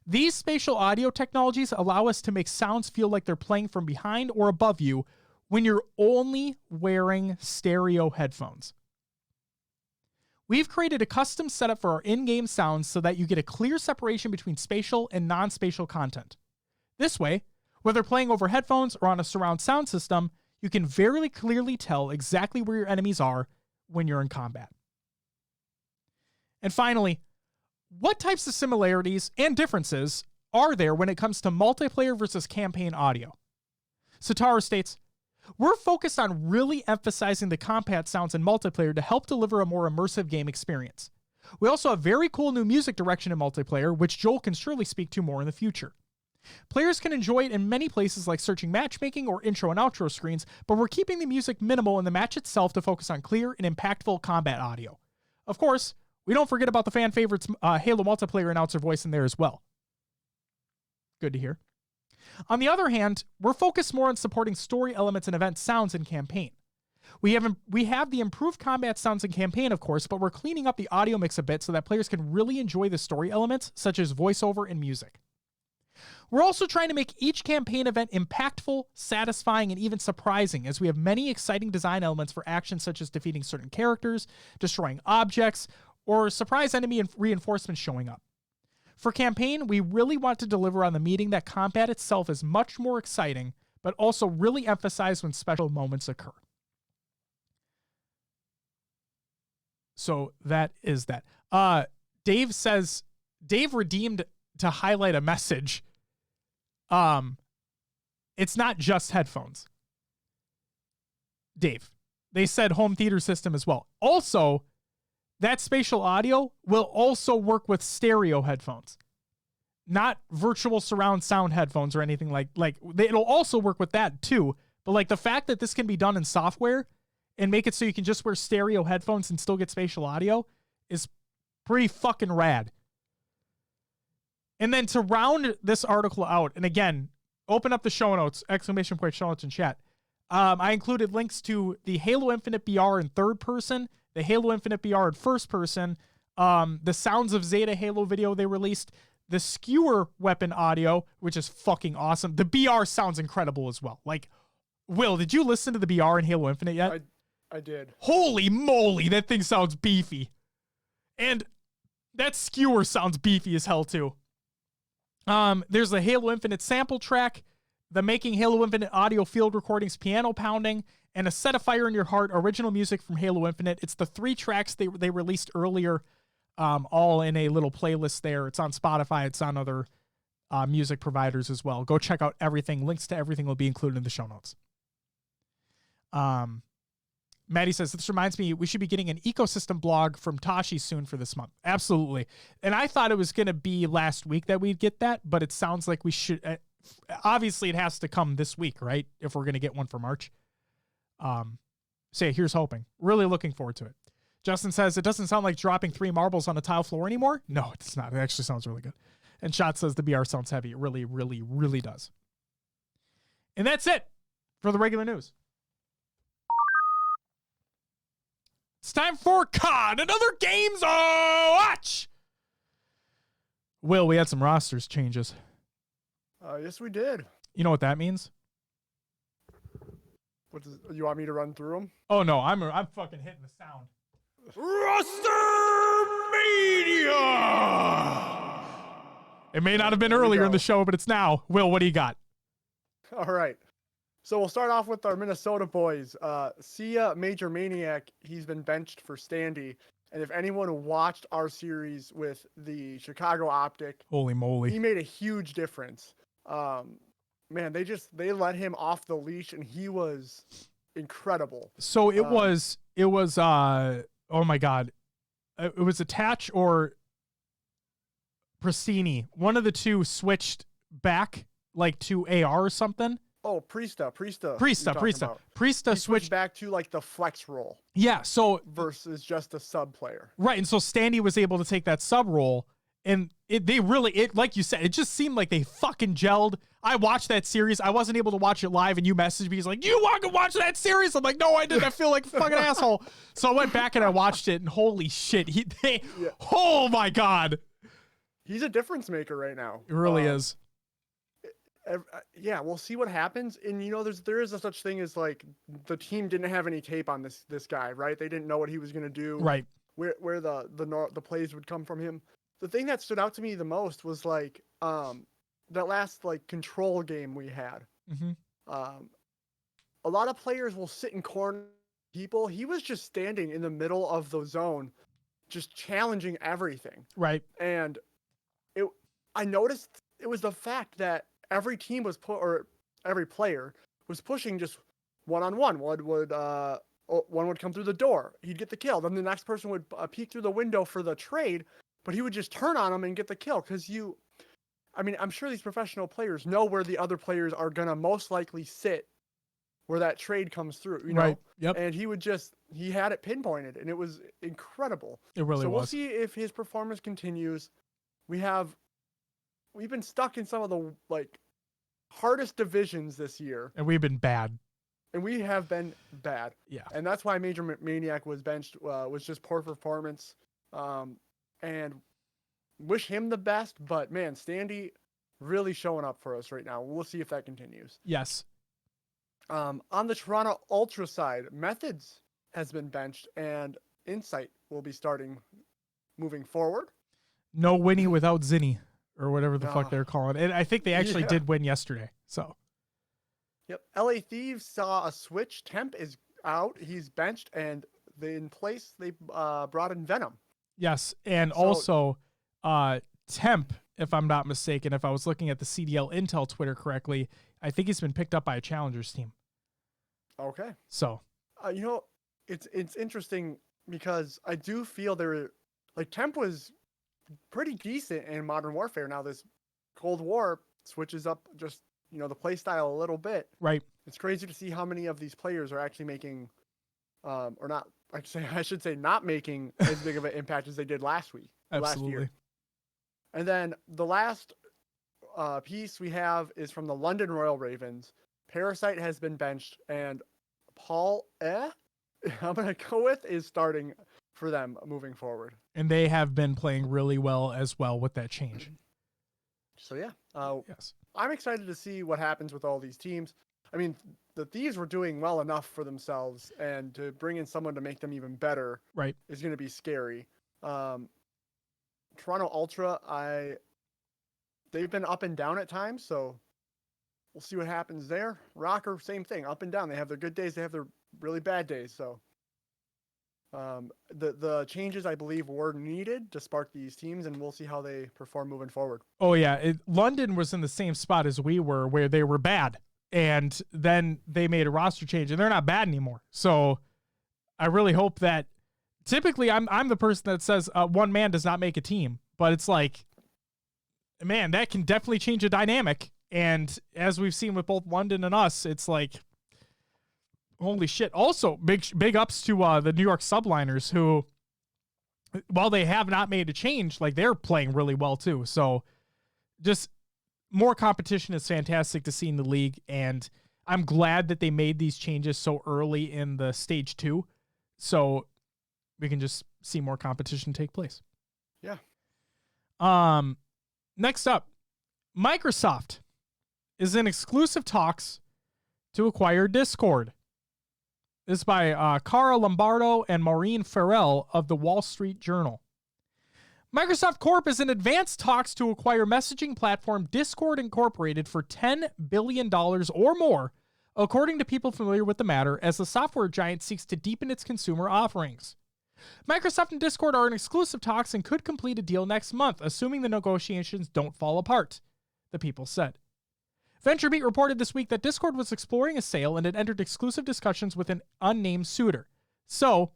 These spatial audio technologies allow us to make sounds feel like they're playing from behind or above you when you're only wearing stereo headphones. We've created a custom setup for our in-game sounds so that you get a clear separation between spatial and non-spatial content. This way, whether playing over headphones or on a surround sound system, you can very clearly tell exactly where your enemies are when you're in combat. And finally, what types of similarities and differences are there when it comes to multiplayer versus campaign audio? Sataru states, We're focused on really emphasizing the combat sounds in multiplayer to help deliver a more immersive game experience. We also have very cool new music direction in multiplayer, which Joel can surely speak to more in the future. Players can enjoy it in many places like searching matchmaking or intro and outro screens, but we're keeping the music minimal in the match itself to focus on clear and impactful combat audio. Of course, we don't forget about the fan favorites Halo multiplayer announcer voice in there as well. Good to hear. On the other hand, we're focused more on supporting story elements and event sounds in campaign. We have the improved combat sounds in campaign, of course, but we're cleaning up the audio mix a bit so that players can really enjoy the story elements, such as voiceover and music. We're also trying to make each campaign event impactful, satisfying, and even surprising, as we have many exciting design elements for actions such as defeating certain characters, destroying objects, or surprise enemy and reinforcements showing up. For campaign, we really want to deliver on the meaning that combat itself is much more exciting, but also really emphasize when special moments occur. So that is that. Dave says, Dave redeemed to highlight a message. It's not just headphones. Dave, they said home theater system as well. Also, that spatial audio will also work with stereo headphones, not virtual surround sound headphones or anything it'll also work with that too. But like the fact that this can be done in software and make it so you can just wear stereo headphones and still get spatial audio is pretty fucking rad. And then to round this article out, and again, open up the show notes, ! Show notes in chat. I included links to the Halo Infinite BR in third person, the Halo Infinite BR in first person, the Sounds of Zeta Halo video they released, the skewer weapon audio, which is fucking awesome. The BR sounds incredible as well. Like, Will, did you listen to the BR in Halo Infinite yet? I did. Holy moly, that thing sounds beefy. And that skewer sounds beefy as hell too. There's the Halo Infinite sample track, the Making Halo Infinite audio field recordings piano pounding, and a Set a Fire in Your Heart original music from Halo Infinite. It's the 3 tracks they released earlier, all in a little playlist there. It's on Spotify. It's on other music providers as well. Go check out everything. Links to everything will be included in the show notes. Maddie says, this reminds me, we should be getting an ecosystem blog from Tashi soon for this month. Absolutely. And I thought it was going to be last week that we'd get that, but it sounds like we should. Obviously, it has to come this week, right? If we're going to get one for March. Here's hoping. Really looking forward to it. Justin says, it doesn't sound like dropping 3 marbles on a tile floor anymore. No, it's not. It actually sounds really good. And Shot says the BR sounds heavy. It really, really, really does. And that's it for the regular news. It's time for COD, another games watch. Will, we had some rosters changes. Yes, we did. You know what that means? You want me to run through them? Oh no, I'm fucking hitting the sound. Roster Media. It may not have been earlier in the show, but it's now. Will, what do you got? All right. So we'll start off with our Minnesota boys. Sia Major Maniac, he's been benched for Standy. And if anyone watched our series with the Chicago Optic, holy moly, he made a huge difference. Man, they let him off the leash and he was incredible. So it was oh my God. It was Attach or Pristini. One of the two switched back like to AR or something. Oh, Priesta switched back to like the flex role. Yeah, so versus just a sub player. Right, and so Standy was able to take that sub role, and they really like you said, it just seemed like they fucking gelled. I watched that series. I wasn't able to watch it live, and you messaged me. He's like, "You want to watch that series?" I'm like, "No, I didn't. I feel like a fucking asshole." So I went back and I watched it, and holy shit, oh my God, he's a difference maker right now. It really is. Yeah, we'll see what happens. And there is a such thing as like the team didn't have any tape on this guy, right? They didn't know what he was going to do, right? Where the plays would come from him. The thing that stood out to me the most was like that last like control game we had. Mm-hmm. A lot of players will sit in corner people. He was just standing in the middle of the zone, just challenging everything, right? And I noticed it was the fact that every team was every player was pushing just one-on-one. One would come through the door. He'd get the kill. Then the next person would peek through the window for the trade, but he would just turn on him and get the kill. I'm sure these professional players know where the other players are going to most likely sit where that trade comes through, Right. Yep. And he had it pinpointed, and it was incredible. It really was. So we'll see if his performance continues. We've been stuck in some of the hardest divisions this year. And we've been bad. And we have been bad. Yeah. And that's why Major Maniac was benched, was just poor performance. And wish him the best, but man, Standy really showing up for us right now. We'll see if that continues. Yes. On the Toronto Ultra side, Methods has been benched, and Insight will be starting moving forward. No Winnie without Zinni, or whatever the fuck they're calling it. And I think they actually did win yesterday. So. Yep. LA Thieves saw a switch. Temp is out. He's benched, and in place they brought in Venom. Yes, and also Temp, if I'm not mistaken, if I was looking at the CDL Intel Twitter correctly, I think he's been picked up by a Challengers team. Okay. So, it's interesting because I do feel Temp was pretty decent in Modern Warfare. Now this Cold War switches up just, the play style a little bit. Right. It's crazy to see how many of these players are actually making, or not, I should say not making as big of an impact as they did last week. Absolutely. Last year. And then the last piece we have is from the London Royal Ravens. Parasite has been benched, and Paul I'm going to go with, is starting for them moving forward. And they have been playing really well as well with that change. So, yeah. Yes. I'm excited to see what happens with all these teams. I mean, the Thieves were doing well enough for themselves, and to bring in someone to make them even better is going to be scary. Toronto Ultra, they've been up and down at times, so we'll see what happens there. Rocker, same thing, up and down. They have their good days, they have their really bad days. So the changes, I believe, were needed to spark these teams, and we'll see how they perform moving forward. Oh, yeah. London was in the same spot as we were, where they were bad. And then they made a roster change, and they're not bad anymore. So I really hope that typically I'm the person that says one man does not make a team. But it's like, man, that can definitely change a dynamic. And as we've seen with both London and us, it's like, holy shit. Also, big ups to the New York Subliners, who, while they have not made a change, they're playing really well too. So just more competition is fantastic to see in the league. And I'm glad that they made these changes so early in the stage 2. So we can just see more competition take place. Yeah. Next up, Microsoft is in exclusive talks to acquire Discord. This is by Cara Lombardo and Maureen Farrell of the Wall Street Journal. Microsoft Corp is in advanced talks to acquire messaging platform Discord Incorporated for $10 billion or more, according to people familiar with the matter, as the software giant seeks to deepen its consumer offerings. Microsoft and Discord are in exclusive talks and could complete a deal next month, assuming the negotiations don't fall apart, the people said. VentureBeat reported this week that Discord was exploring a sale and had entered exclusive discussions with an unnamed suitor. So,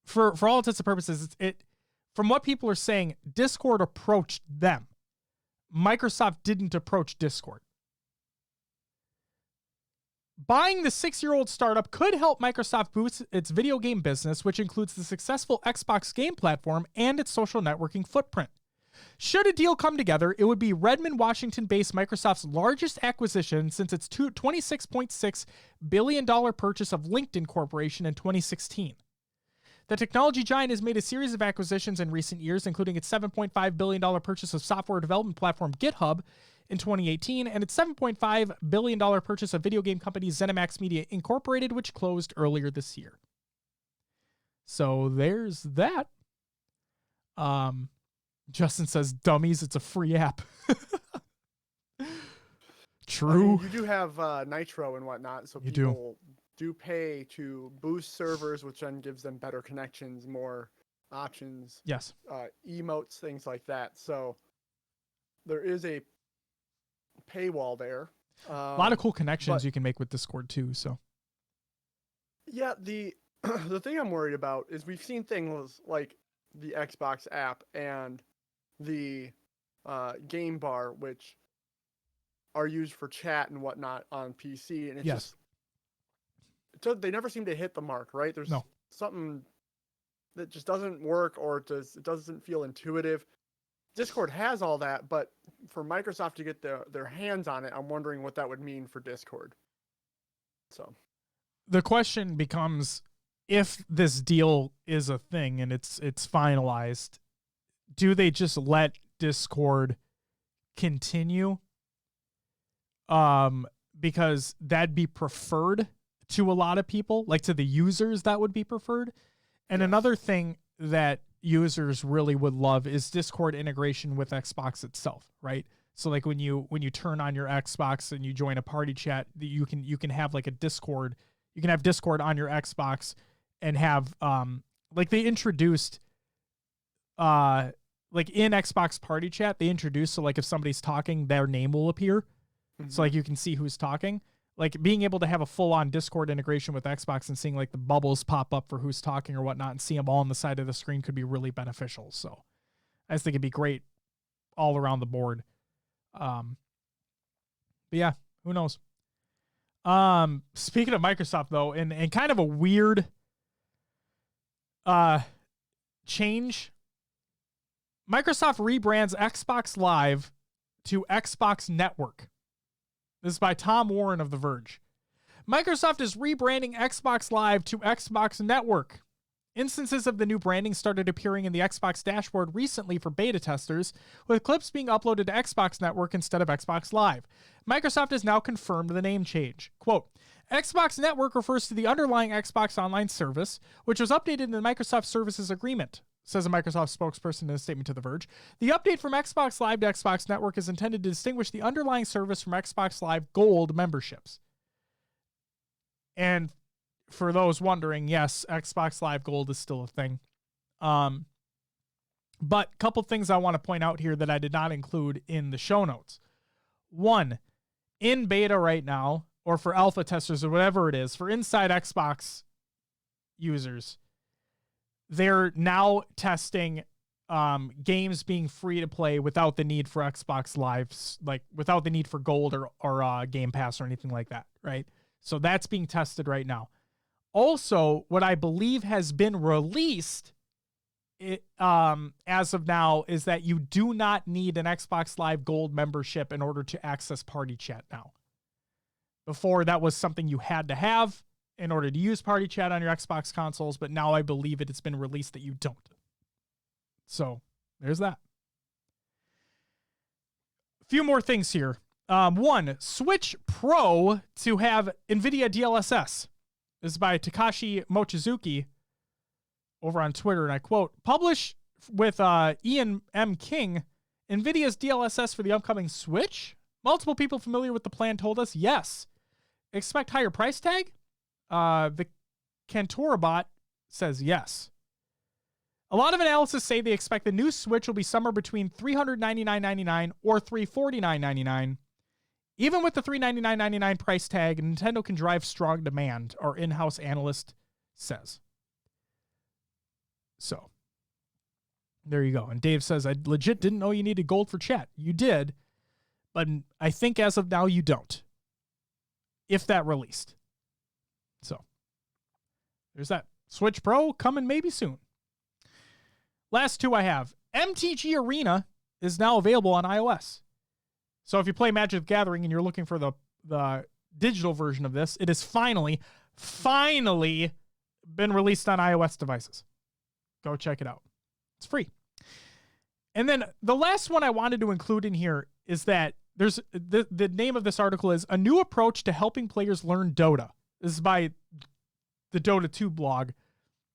for all intents and purposes, from what people are saying, Discord approached them. Microsoft didn't approach Discord. Buying the 6-year-old startup could help Microsoft boost its video game business, which includes the successful Xbox game platform and its social networking footprint. Should a deal come together, it would be Redmond, Washington-based Microsoft's largest acquisition since its $26.6 billion purchase of LinkedIn Corporation in 2016. The technology giant has made a series of acquisitions in recent years, including its $7.5 billion purchase of software development platform GitHub in 2018, and its $7.5 billion purchase of video game company ZeniMax Media Incorporated, which closed earlier this year. So there's that. Justin says, dummies, it's a free app. True. You do have Nitro and whatnot, so people do pay to boost servers, which then gives them better connections, more options. Yes. Emotes, things like that. So there is a paywall there. A lot of cool connections you can make with Discord too. So yeah, the the thing I'm worried about is we've seen things like the Xbox app and the game bar, which are used for chat and whatnot on PC, and it's just they never seem to hit the mark, right? There's something that just doesn't work, or it doesn't feel intuitive. Discord has all that, but for Microsoft to get their hands on it, I'm wondering what that would mean for Discord. So the question becomes, if this deal is a thing and it's finalized, do they just let Discord continue? Because that'd be preferred to a lot of people, like to the users, that would be preferred. And another thing that users really would love is Discord integration with Xbox itself, right? So like when you turn on your Xbox and you join a party chat, you can have like a Discord. You can have Discord on your Xbox and have like they introduced like in Xbox party chat, they introduced, so like if somebody's talking, their name will appear. Mm-hmm. So like you can see who's talking. Like being able to have a full-on Discord integration with Xbox and seeing like the bubbles pop up for who's talking or whatnot and see them all on the side of the screen could be really beneficial. So I just think it'd be great all around the board. But yeah, who knows? Speaking of Microsoft though, and kind of a weird change, Microsoft rebrands Xbox Live to Xbox Network. This is by Tom Warren of The Verge. Microsoft is rebranding Xbox Live to Xbox Network. Instances of the new branding started appearing in the Xbox dashboard recently for beta testers, with clips being uploaded to Xbox Network instead of Xbox Live. Microsoft has now confirmed the name change. Quote, Xbox Network refers to the underlying Xbox Online service, which was updated in the Microsoft Services Agreement, says a Microsoft spokesperson in a statement to The Verge. The update from Xbox Live to Xbox Network is intended to distinguish the underlying service from Xbox Live Gold memberships. And for those wondering, yes, Xbox Live Gold is still a thing. But a couple things I want to point out here that I did not include in the show notes. One, in beta right now, or for alpha testers or whatever it is, for inside Xbox users, they're now testing games being free to play without the need for Xbox Lives, like without the need for Gold or Game Pass or anything like that, right? So that's being tested right now. Also, what I believe has been released as of now is that you do not need an Xbox Live Gold membership in order to access Party Chat now. Before, that was something you had to have in order to use Party Chat on your Xbox consoles, but now I believe it's been released that you don't. So there's that. A few more things here. One, Switch Pro to have NVIDIA DLSS. This is by Takashi Mochizuki over on Twitter, and I quote, publish with Ian M. King, NVIDIA's DLSS for the upcoming Switch? Multiple people familiar with the plan told us yes. Expect higher price tag? The Cantorabot says yes. A lot of analysts say they expect the new Switch will be somewhere between $399.99 or $349.99. Even with the $399.99 price tag, Nintendo can drive strong demand, our in-house analyst says. So, there you go. And Dave says, I legit didn't know you needed gold for chat. You did, but I think as of now you don't. If that released. So, there's that. Switch Pro coming maybe soon. Last two I have. MTG Arena is now available on iOS. So if you play Magic the Gathering and you're looking for the digital version of this, it is finally been released on iOS devices. Go check it out. It's free. And then the last one I wanted to include in here is that there's the name of this article is A New Approach to Helping Players Learn Dota. This is by the Dota 2 blog.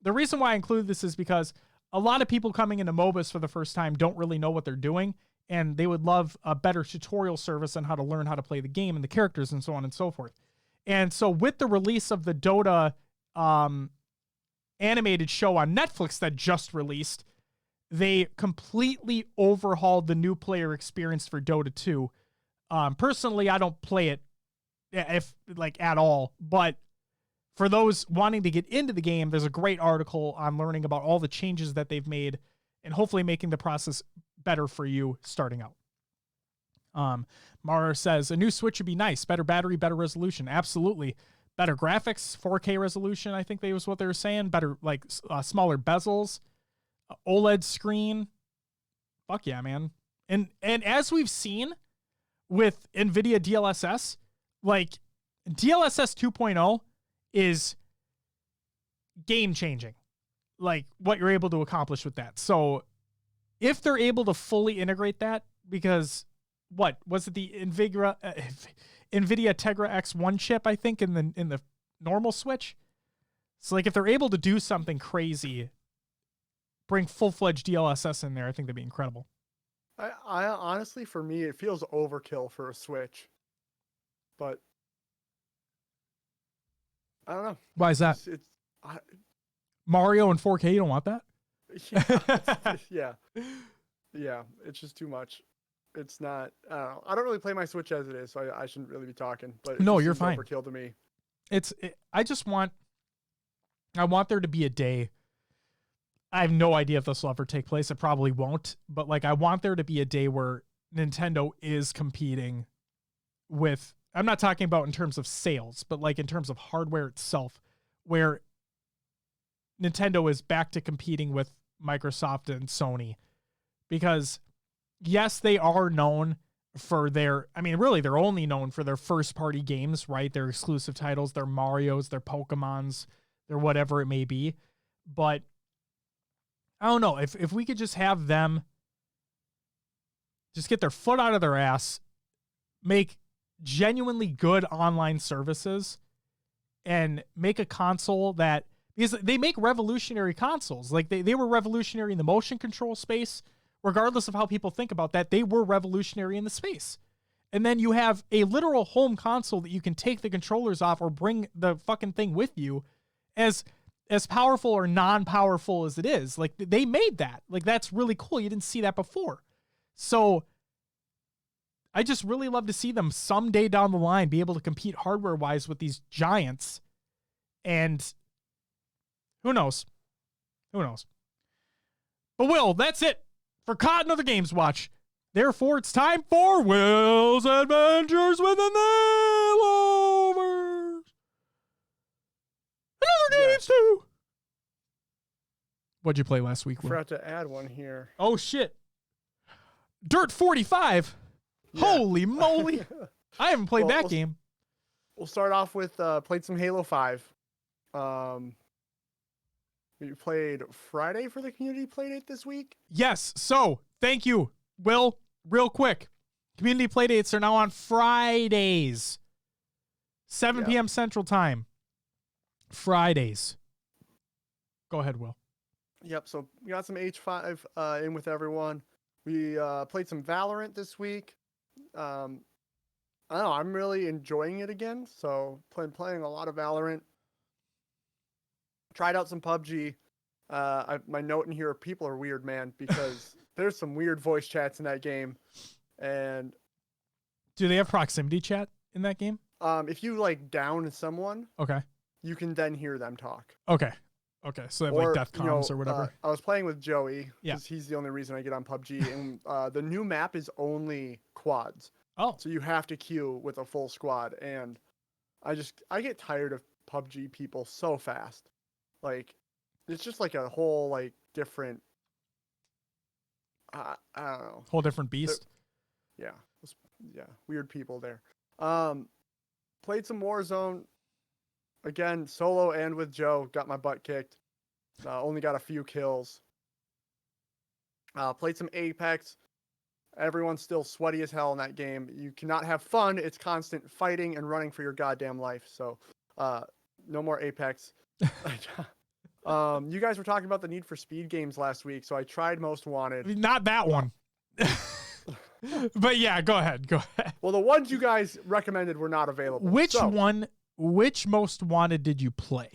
The reason why I include this is because a lot of people coming into MOBAs for the first time don't really know what they're doing, and they would love a better tutorial service on how to learn how to play the game and the characters and so on and so forth. And so with the release of the Dota animated show on Netflix that just released, they completely overhauled the new player experience for Dota 2. Personally, I don't play it if like at all. But for those wanting to get into the game, there's a great article on learning about all the changes that they've made and hopefully making the process better for you starting out. Mara says a new Switch would be nice. Better battery, better resolution. Absolutely. Better graphics, 4K resolution. I think that was what they were saying. Better, like smaller bezels, OLED screen. Fuck yeah, man. And as we've seen with NVIDIA DLSS, like DLSS 2.0 is game changing. Like what you're able to accomplish with that. So if they're able to fully integrate that, because what was it, the NVIDIA Tegra X1 chip, I think, in the normal Switch. So like if they're able to do something crazy, bring full-fledged DLSS in there, I think that'd be incredible. I honestly, for me, it feels overkill for a Switch, but I don't know. Why is that? Mario in 4K, you don't want that? Yeah, it's just too much. It's not. I don't really play my Switch as it is, so I shouldn't really be talking. But no, you're fine. Overkill to me. I want there to be a day. I have no idea if this will ever take place. It probably won't. But like, I want there to be a day where Nintendo is competing with. I'm not talking about in terms of sales, but like in terms of hardware itself, where Nintendo is back to competing with Microsoft and Sony, because yes, they are known for they're only known for their first party games, right? Their exclusive titles, their Marios, their Pokemons, their whatever it may be. But I don't know if we could just have them just get their foot out of their ass, make genuinely good online services, and make a console that, because they make revolutionary consoles. Like they were revolutionary in the motion control space. Regardless of how people think about that, they were revolutionary in the space. And then you have a literal home console that you can take the controllers off or bring the fucking thing with you, as powerful or non-powerful as it is. Like they made that. Like that's really cool. You didn't see that before. So I just really love to see them someday down the line be able to compete hardware-wise with these giants. And who knows? Who knows? But Will, that's it for COD and Other Games Watch. Therefore, it's time for Will's Adventures with the Nailovers. And Other Games too. What'd you play last week, Will? Forgot to add one here. Oh, shit. Dirt 45. Yeah. Holy moly. I haven't played that game. We'll start off with played some Halo 5. We played Friday for the community playdate this week. Yes. So thank you, Will. Real quick. Community playdates are now on Fridays. 7 p.m. Central Time. Fridays. Go ahead, Will. Yep. So we got some H5 in with everyone. We played some Valorant this week. I don't know. I'm really enjoying it again. So playing a lot of Valorant. Tried out some PUBG. My note in here, people are weird, man, because there's some weird voice chats in that game. And do they have proximity chat in that game? If you like down someone, okay, you can then hear them talk. Okay. So they have like death comms or whatever. I was playing with Joey because he's the only reason I get on PUBG, and the new map is only quads. Oh, so you have to queue with a full squad, and I get tired of PUBG people so fast. Like, it's just like a whole like different. I don't know. Whole different beast. Yeah, weird people there. Played some Warzone. Again, solo and with Joe. Got my butt kicked. Only got a few kills. Played some Apex. Everyone's still sweaty as hell in that game. You cannot have fun. It's constant fighting and running for your goddamn life. So, no more Apex. You guys were talking about the Need for Speed games last week, so I tried Most Wanted. Not that one. But yeah, go ahead. Well, the ones you guys recommended were not available. Which Most Wanted did you play?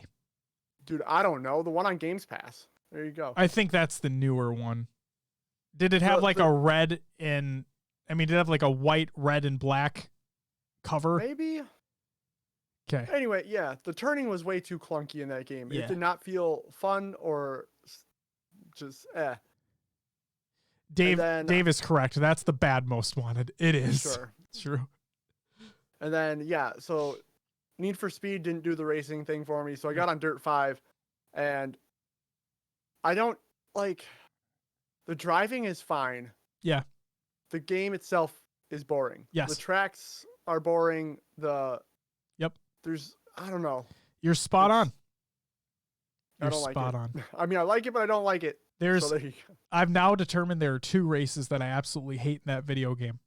Dude, I don't know. The one on Games Pass. There you go. I think that's the newer one. Did it have a red and... did it have like a white, red, and black cover? Maybe. Okay. Anyway, yeah, the turning was way too clunky in that game. Yeah. It did not feel fun or just Dave then, is correct. That's the bad most wanted. It is. Sure. It's true. And then, yeah, so Need for Speed didn't do the racing thing for me, so I got on Dirt 5, and I don't, like, the driving is fine. Yeah. The game itself is boring. Yes. The tracks are boring. I don't know. You're spot on. I don't like spot it. on. I mean, I like it, but I don't like it. So there you go. I've now determined there are 2 races that I absolutely hate in that video game.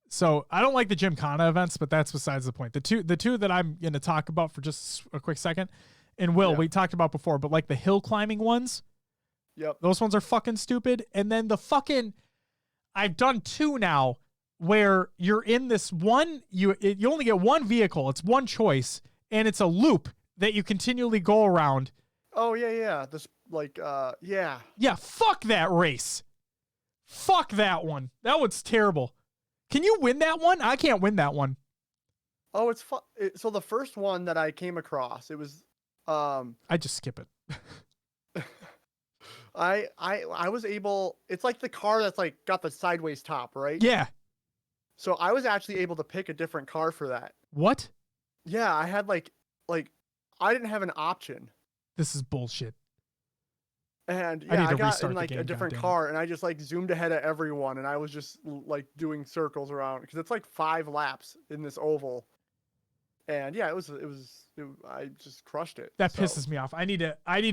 So I don't like the Gymkhana events, but that's besides the point. The two that I'm going to talk about for just a quick second, and we talked about before, but like the hill climbing ones. Yep. Those ones are fucking stupid. And then I've done 2 now where you're in this one, you only get one vehicle. It's one choice, and it's a loop that you continually go around. Oh, yeah. Yeah. Yeah, fuck that race. Fuck that one. That one's terrible. Can you win that one? I can't win that one. Oh, it's fun. So the first one that I came across, it was I just skip it. I was able, it's like the car that's like got the sideways top, right? Yeah. So I was actually able to pick a different car for that. What? Yeah, I had like I didn't have an option. This is bullshit. And I yeah, I got in the like game, a different car, and I just like zoomed ahead of everyone, and I was just like doing circles around because it's like 5 laps in this oval. And yeah, I just crushed it. That pisses me off. I need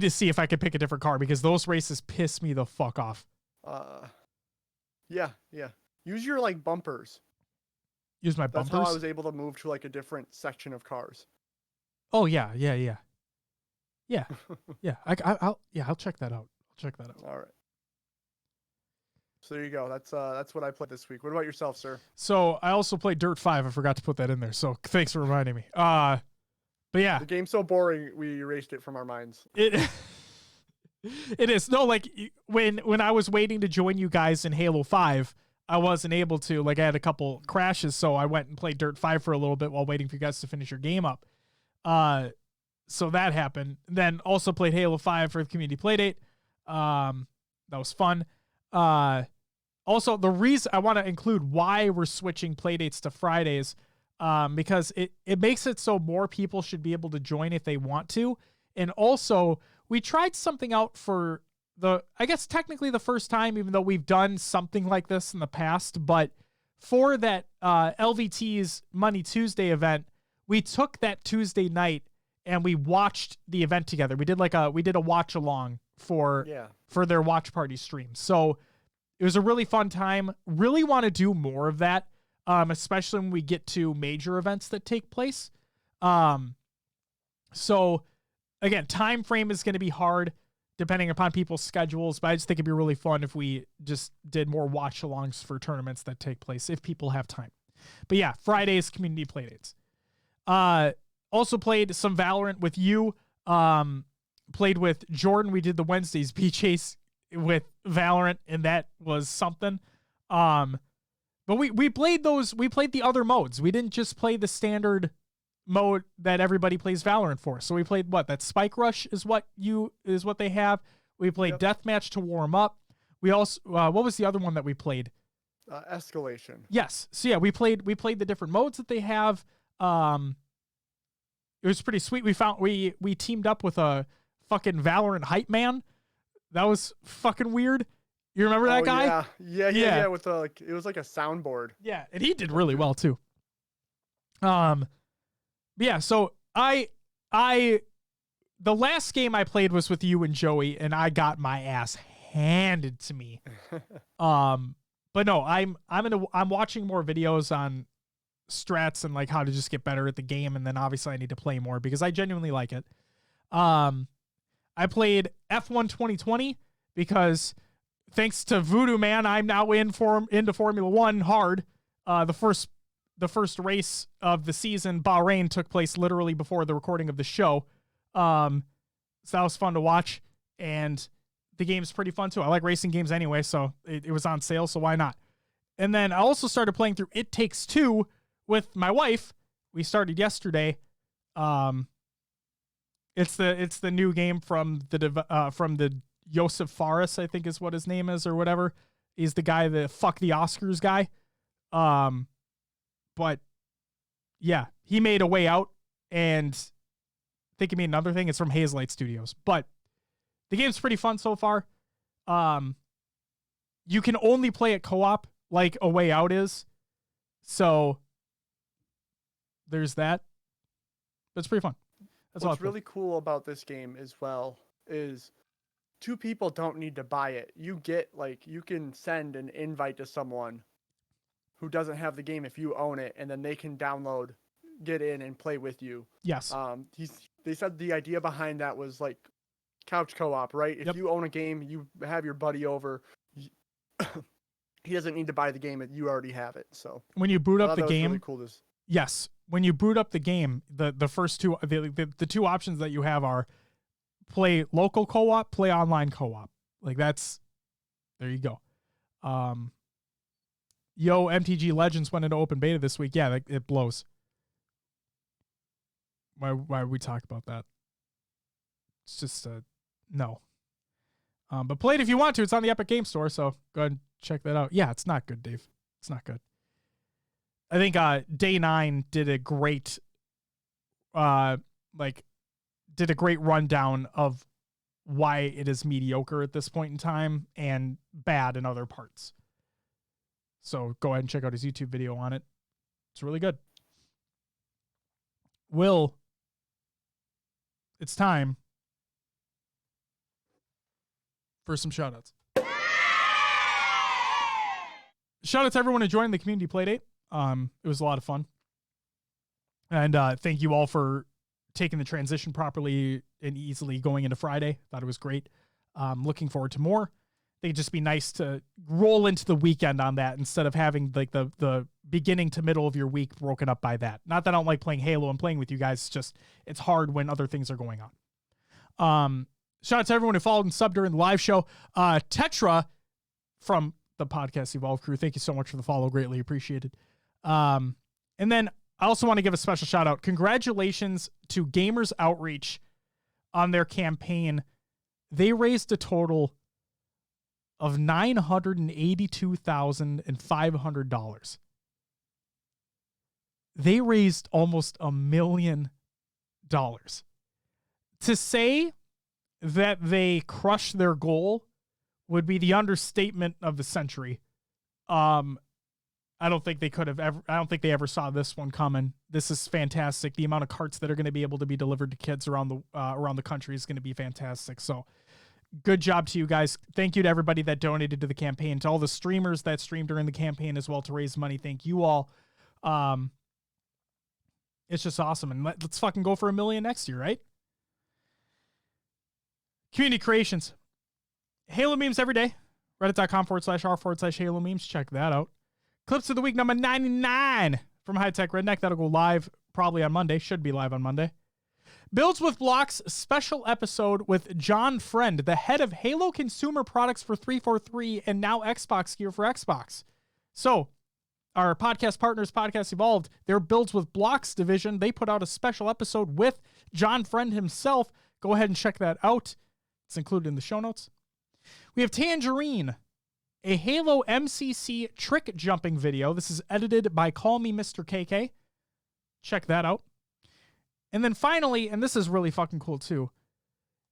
to see if I can pick a different car because those races piss me the fuck off. Yeah. Use your like bumpers. Use my bumpers. That's how I was able to move to like a different section of cars. Oh yeah. Yeah. I'll check that out. All right. So there you go. That's what I played this week. What about yourself, sir? So I also played Dirt 5. I forgot to put that in there. So thanks for reminding me. But yeah. The game's so boring, we erased it from our minds. It is. No, like when I was waiting to join you guys in Halo 5, I wasn't able to. Like I had a couple crashes, so I went and played Dirt 5 for a little bit while waiting for you guys to finish your game up. So that happened. Then also played Halo 5 for the community playdate. That was fun. Also, the reason I want to include why we're switching playdates to Fridays, because it makes it so more people should be able to join if they want to. And also, we tried something out for I guess technically the first time, even though we've done something like this in the past, but for that LVT's Money Tuesday event, we took that Tuesday night and we watched the event together. We did a watch along for their watch party stream. So it was a really fun time. Really want to do more of that, especially when we get to major events that take place. So again, time frame is going to be hard depending upon people's schedules, but I just think it'd be really fun if we just did more watch alongs for tournaments that take place if people have time. But yeah, Fridays community playdates. Also played some Valorant with you. Played with Jordan. We did the Wednesdays beat chase with Valorant, and that was something. But we played those. We played the other modes. We didn't just play the standard mode that everybody plays Valorant for. So we played that Spike Rush is what they have. We played Deathmatch to warm up. We also what was the other one that we played? Escalation. Yes. So yeah, we played the different modes that they have. It was pretty sweet. We teamed up with a fucking Valorant hype man. That was fucking weird. You remember that guy? Yeah. With it was like a soundboard. Yeah, and he did really well too. Yeah. So the last game I played was with you and Joey, and I got my ass handed to me. But no, I'm watching more videos on strats and like how to just get better at the game, and then obviously I need to play more because I genuinely like it. I played F1 2020 because thanks to Voodoo Man, I'm now into Formula One hard. The first race of the season, Bahrain, took place literally before the recording of the show. So that was fun to watch, and the game's pretty fun too. I like racing games anyway, so it was on sale, so why not? And then I also started playing through It Takes Two with my wife. We started yesterday. It's the new game from the Josef Fares, I think is what his name is or whatever. He's the guy that fuck the Oscars guy. But yeah, he made A Way Out, and I think he made another thing. It's from Hazelight Studios, but the game's pretty fun so far. You can only play it co-op like A Way Out is. So there's that. That's pretty fun. That's What's really cool about this game as well is two people don't need to buy it. You can send an invite to someone who doesn't have the game if you own it, and then they can download, get in, and play with you. Yes. They said the idea behind that was like couch co-op, right? If you own a game, you have your buddy over. He doesn't need to buy the game; you already have it. So when you boot up the game, really cool. Yes, when you boot up the game, the first two the two options that you have are play local co-op, play online co-op. Like that's there you go. MTG Legends went into open beta this week. Yeah, it blows. Why would we talk about that? It's just no. But play it if you want to. It's on the Epic Game Store, so go ahead and check that out. Yeah, it's not good, Dave. It's not good. I think Day 9 did a great rundown of why it is mediocre at this point in time and bad in other parts. So go ahead and check out his YouTube video on it. It's really good. Will, it's time for some shoutouts. Shoutouts to everyone who joined the community playdate. It was a lot of fun. And thank you all for taking the transition properly and easily going into Friday. Thought it was great. Looking forward to more. I think it'd just be nice to roll into the weekend on that instead of having like the beginning to middle of your week broken up by that. Not that I don't like playing Halo and playing with you guys. It's just, it's hard when other things are going on. Shout out to everyone who followed and subbed during the live show. Tetra from the Podcast Evolve crew, thank you so much for the follow. Greatly appreciated. And then I also want to give a special shout out. Congratulations to Gamers Outreach on their campaign. They raised a total of $982,500. They raised almost $1 million. To say that they crushed their goal would be the understatement of the century. I don't think they ever saw this one coming. This is fantastic. The amount of carts that are going to be able to be delivered to kids around the country is going to be fantastic. So good job to you guys. Thank you to everybody that donated to the campaign, to all the streamers that streamed during the campaign as well to raise money. Thank you all. It's just awesome. And let's fucking go for $1 million next year, right? Community creations. Halo memes every day. Reddit.com/r/Halo memes. Check that out. Clips of the week number 99 from High Tech Redneck. That'll go live probably on Monday. Should be live on Monday. Builds with Blocks special episode with John Friend, the head of Halo consumer products for 343 and now Xbox gear for Xbox. So our podcast partners, Podcast Evolved, their Builds with Blocks division, they put out a special episode with John Friend himself. Go ahead and check that out. It's included in the show notes. We have Tangerine, a Halo MCC trick jumping video. This is edited by Call Me Mr. KK. Check that out. And then finally, and this is really fucking cool too,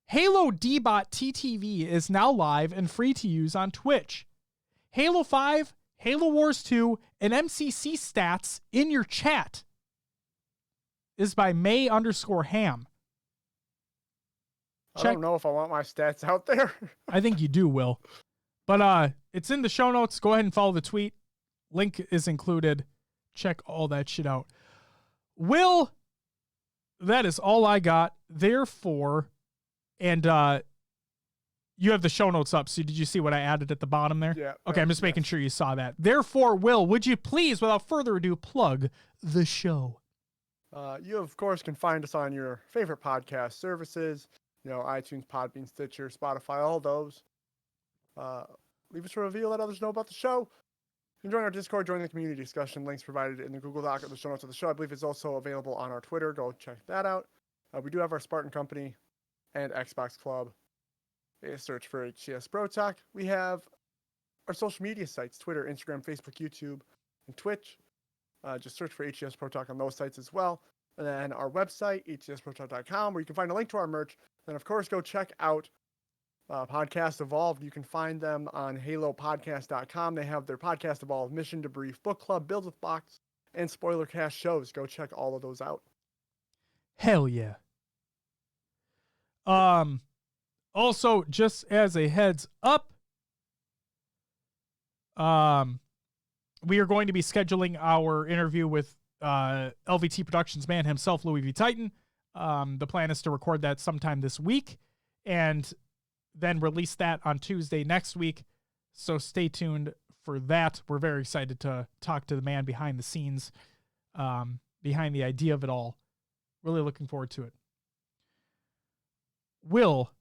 Halo DBot TTV is now live and free to use on Twitch. Halo 5, Halo Wars 2, and MCC stats in your chat is by May_Ham. I don't know if I want my stats out there. I think you do, Will. But it's in the show notes. Go ahead and follow the tweet. Link is included. Check all that shit out. Will, that is all I got. Therefore, and you have the show notes up. So did you see what I added at the bottom there? Yeah. Okay, I'm just making sure you saw that. Therefore, Will, would you please, without further ado, plug the show? You, of course, can find us on your favorite podcast services. iTunes, Podbean, Stitcher, Spotify, all those. Leave us a review, let others know about the show. If You can join our Discord, join the community discussion. Links provided in the Google Doc or the show notes of the show. I believe it's also available on our Twitter. Go check that out. We do have our Spartan Company and Xbox Club. Search for HCS Pro Talk. We have our social media sites, Twitter, Instagram, Facebook, YouTube, and Twitch. Just search for HCS Pro Talk on those sites as well. And then our website, hcsprotalk.com, where you can find a link to our merch. Then, of course, go check out Podcast Evolved. You can find them on halopodcast.com. They have their Podcast Evolved, Mission to Brief, Book Club, Build with Box, and Spoiler Cast shows. Go check all of those out. Hell yeah. Also, just as a heads up, we are going to be scheduling our interview with LVT Productions man himself, Louis V. Titan. The plan is to record that sometime this week and then release that on Tuesday next week. So stay tuned for that. We're very excited to talk to the man behind the scenes, behind the idea of it all. Really looking forward to it. Will,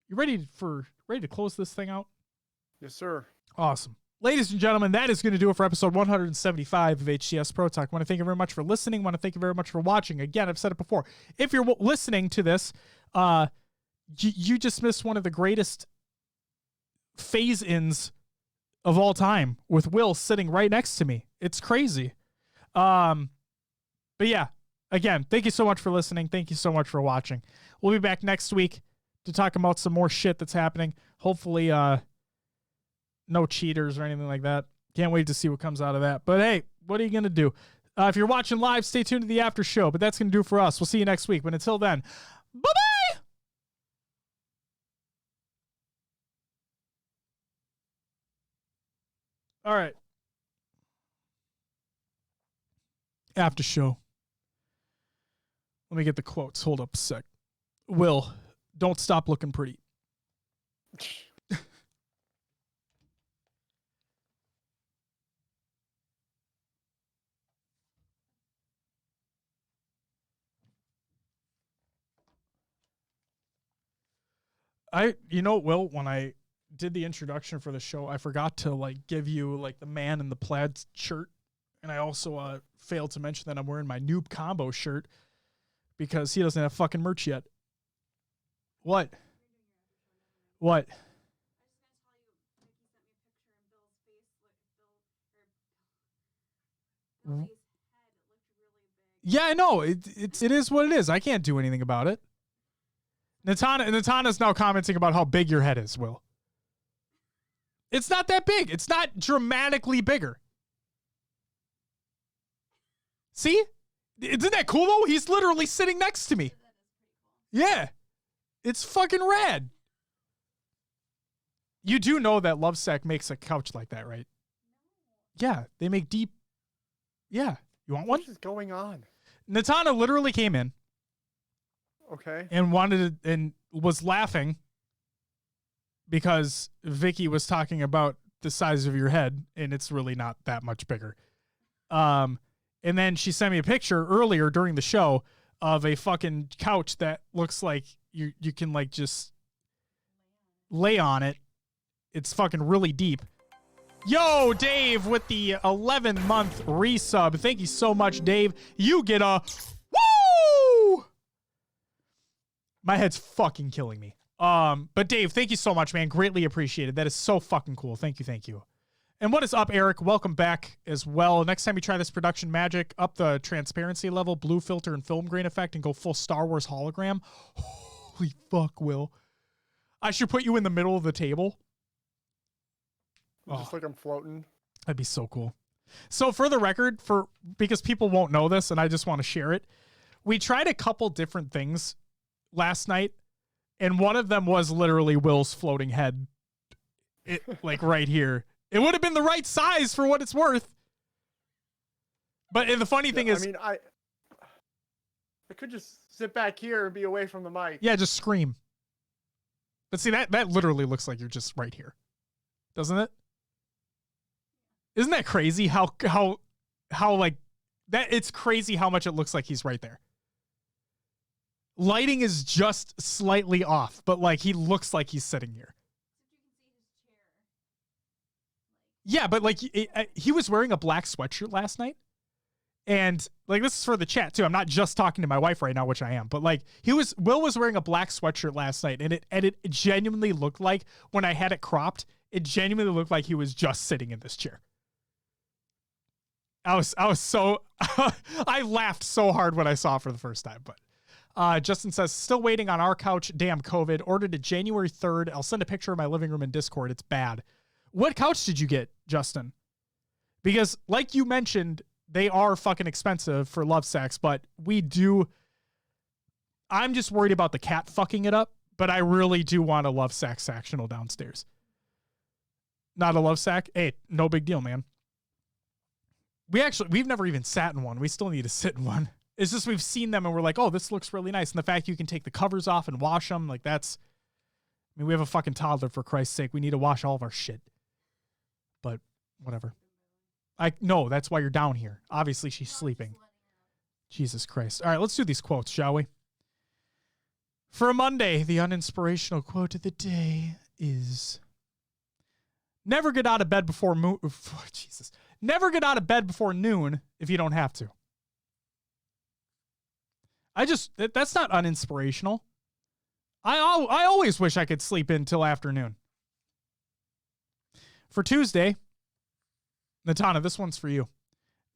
you ready to close this thing out? Yes, sir. Awesome. Ladies and gentlemen, that is going to do it for episode 175 of HCS Pro Talk. I want to thank you very much for listening. I want to thank you very much for watching. Again, I've said it before. If you're listening to this, you just missed one of the greatest phase-ins of all time with Will sitting right next to me. It's crazy. But yeah, again, thank you so much for listening. Thank you so much for watching. We'll be back next week to talk about some more shit that's happening. Hopefully, no cheaters or anything like that. Can't wait to see what comes out of that. But hey, what are you going to do? If you're watching live, stay tuned to the after show. But that's going to do it for us. We'll see you next week. But until then, bye-bye! All right. After show. Let me get the quotes. Hold up a sec. Will, don't stop looking pretty. Will, when I did the introduction for the show, I forgot to give you the man in the plaid shirt. And I also failed to mention that I'm wearing my Noob Combo shirt because he doesn't have fucking merch yet. What? What? Yeah, I know. It is what it is. I can't do anything about it. Natana's now commenting about how big your head is, Will. It's not that big. It's not dramatically bigger. See? Isn't that cool, though? He's literally sitting next to me. Yeah. It's fucking rad. You do know that Lovesack makes a couch like that, right? Yeah. They make deep... Yeah. You want one? What is going on? Natana literally came in. Okay. And was laughing because Vicky was talking about the size of your head, and it's really not that much bigger. And then she sent me a picture earlier during the show of a fucking couch that looks like you can just lay on it. It's fucking really deep. Yo, Dave with the 11-month resub. Thank you so much, Dave. You get a woo! My head's fucking killing me. But Dave, thank you so much, man. Greatly appreciated. That is so fucking cool. Thank you, thank you. And what is up, Eric? Welcome back as well. Next time you try this production magic, up the transparency level, blue filter, and film grain effect, and go full Star Wars hologram. Holy fuck, Will. I should put you in the middle of the table. Just like I'm floating. That'd be so cool. So for the record, because people won't know this, and I just want to share it, we tried a couple different things last night, and one of them was literally Will's floating head, right here. It would have been the right size for what it's worth. But the funny thing is, I could just sit back here and be away from the mic. Yeah, just scream. But see, that literally looks like you're just right here, doesn't it? Isn't that crazy? How that? It's crazy how much it looks like he's right there. Lighting is just slightly off, but he looks like he's sitting here. Yeah, but like he was wearing a black sweatshirt last night. And like, this is for the chat too. I'm not just talking to my wife right now, which I am, but like Will was wearing a black sweatshirt last night, and it genuinely looked like, when I had it cropped, it genuinely looked like he was just sitting in this chair. I was so I laughed so hard when I saw it for the first time. But Justin says, still waiting on our couch. Damn COVID. Ordered it January 3rd. I'll send a picture of my living room in Discord. It's bad. What couch did you get, Justin? Because like you mentioned, they are fucking expensive for love sex, but I'm just worried about the cat fucking it up, but I really do want a love sack sectional downstairs. Not a love sack? Hey, no big deal, man. We've never even sat in one. We still need to sit in one. It's just we've seen them and we're like, oh, this looks really nice. And the fact you can take the covers off and wash them, like we have a fucking toddler, for Christ's sake. We need to wash all of our shit. But whatever. No, that's why you're down here. Obviously, she's sleeping. Jesus Christ. All right, let's do these quotes, shall we? For a Monday, the uninspirational quote of the day is, never get out of bed before Jesus. Never get out of bed before noon if you don't have to. That's not uninspirational. I always wish I could sleep in till afternoon. For Tuesday, Natana, this one's for you.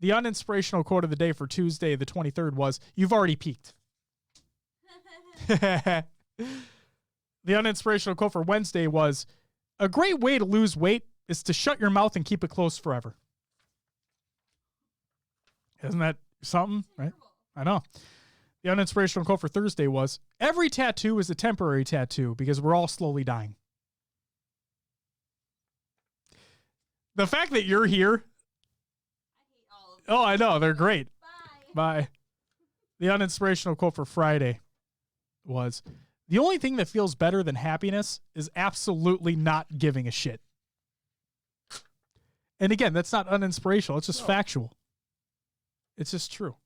The uninspirational quote of the day for Tuesday, the 23rd was, you've already peaked. The uninspirational quote for Wednesday was, a great way to lose weight is to shut your mouth and keep it closed forever. Isn't that something, right? I know. The uninspirational quote for Thursday was, every tattoo is a temporary tattoo because we're all slowly dying. The fact that you're here. I hate all of them. Oh, I know. They're great. Bye. Bye. The uninspirational quote for Friday was, the only thing that feels better than happiness is absolutely not giving a shit. And again, that's not uninspirational. It's just factual. It's just true.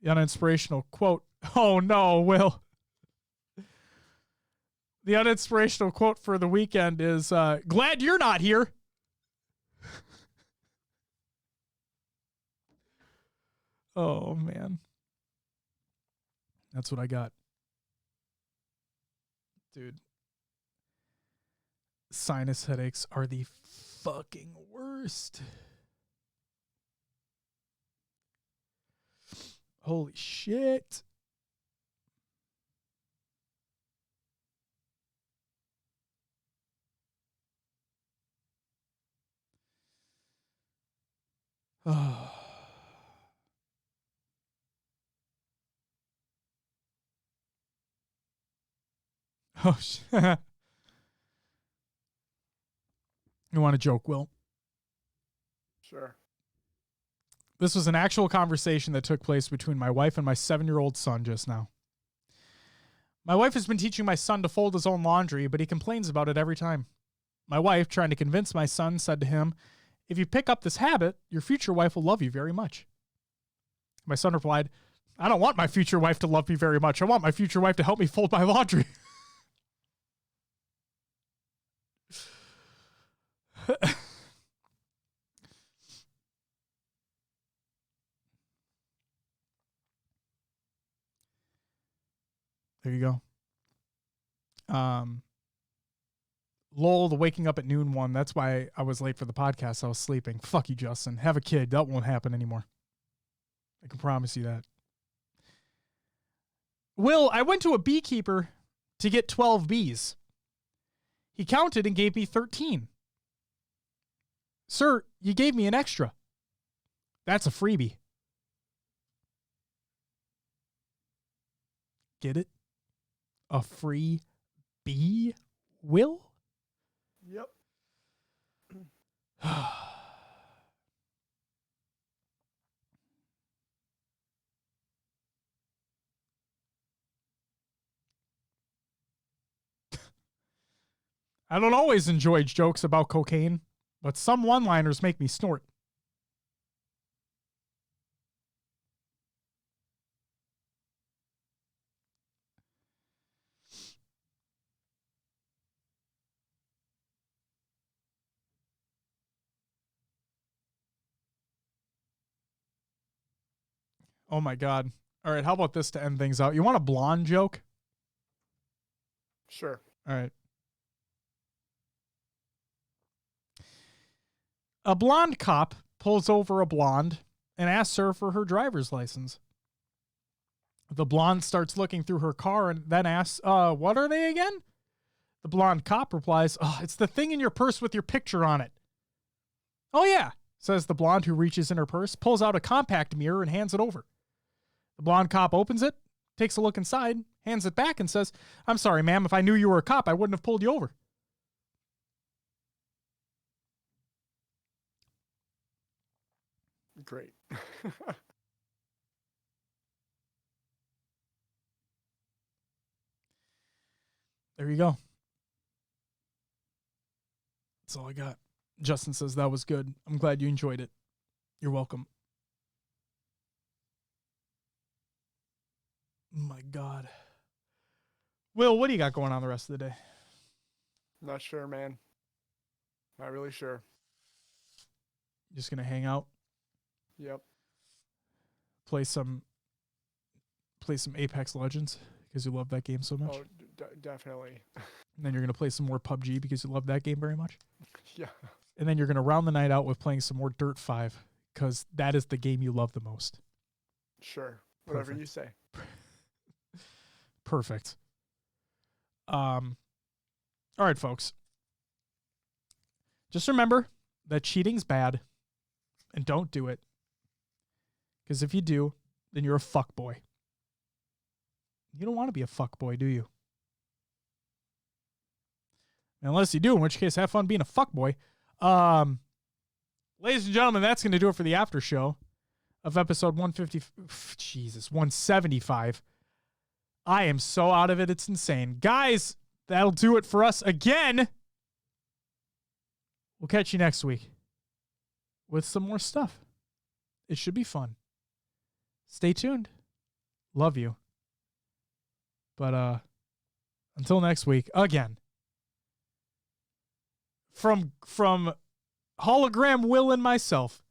The uninspirational quote. Oh, no, Will. The uninspirational quote for the weekend is, glad you're not here. Oh, man. That's what I got. Dude. Sinus headaches are the fucking worst. Holy shit. Oh. Oh, shit. You want to joke, Will? Sure. This was an actual conversation that took place between my wife and my 7-year-old son just now. My wife has been teaching my son to fold his own laundry, but he complains about it every time. My wife, trying to convince my son, said to him, if you pick up this habit, your future wife will love you very much. My son replied, I don't want my future wife to love me very much. I want my future wife to help me fold my laundry. There you go. Lol, the waking up at noon one. That's why I was late for the podcast. I was sleeping. Fuck you, Justin. Have a kid. That won't happen anymore. I can promise you that. Will, I went to a beekeeper to get 12 bees. He counted and gave me 13. Sir, you gave me an extra. That's a freebie. Get it? A free bee, Will? Yep. I don't always enjoy jokes about cocaine, but some one-liners make me snort. Oh my God. All right. How about this to end things out? You want a blonde joke? Sure. All right. A blonde cop pulls over a blonde and asks her for her driver's license. The blonde starts looking through her car and then asks, what are they again? The blonde cop replies, oh, it's the thing in your purse with your picture on it. Oh, yeah, says the blonde, who reaches in her purse, pulls out a compact mirror and hands it over. The blonde cop opens it, takes a look inside, hands it back and says, I'm sorry, ma'am, if I knew you were a cop, I wouldn't have pulled you over. Great. There you go. That's all I got. Justin says that was good. I'm glad you enjoyed it. You're welcome. Oh my God. Will, what do you got going on the rest of the day? Not sure, man. Not really sure. Just going to hang out? Yep. Play some Apex Legends because you love that game so much? Oh, definitely. And then you're going to play some more PUBG because you love that game very much? Yeah. And then you're going to round the night out with playing some more Dirt 5 because that is the game you love the most. Sure. Whatever Perfect. you say. Perfect. All right, folks. Just remember that cheating's bad and don't do it. Because if you do, then you're a fuckboy. You don't want to be a fuckboy, do you? Unless you do, in which case, have fun being a fuckboy. Ladies and gentlemen, that's going to do it for the after show of episode 175. I am so out of it, it's insane. Guys, that'll do it for us again. We'll catch you next week with some more stuff. It should be fun. Stay tuned. Love you. But until next week, again, from Hologram Will and myself,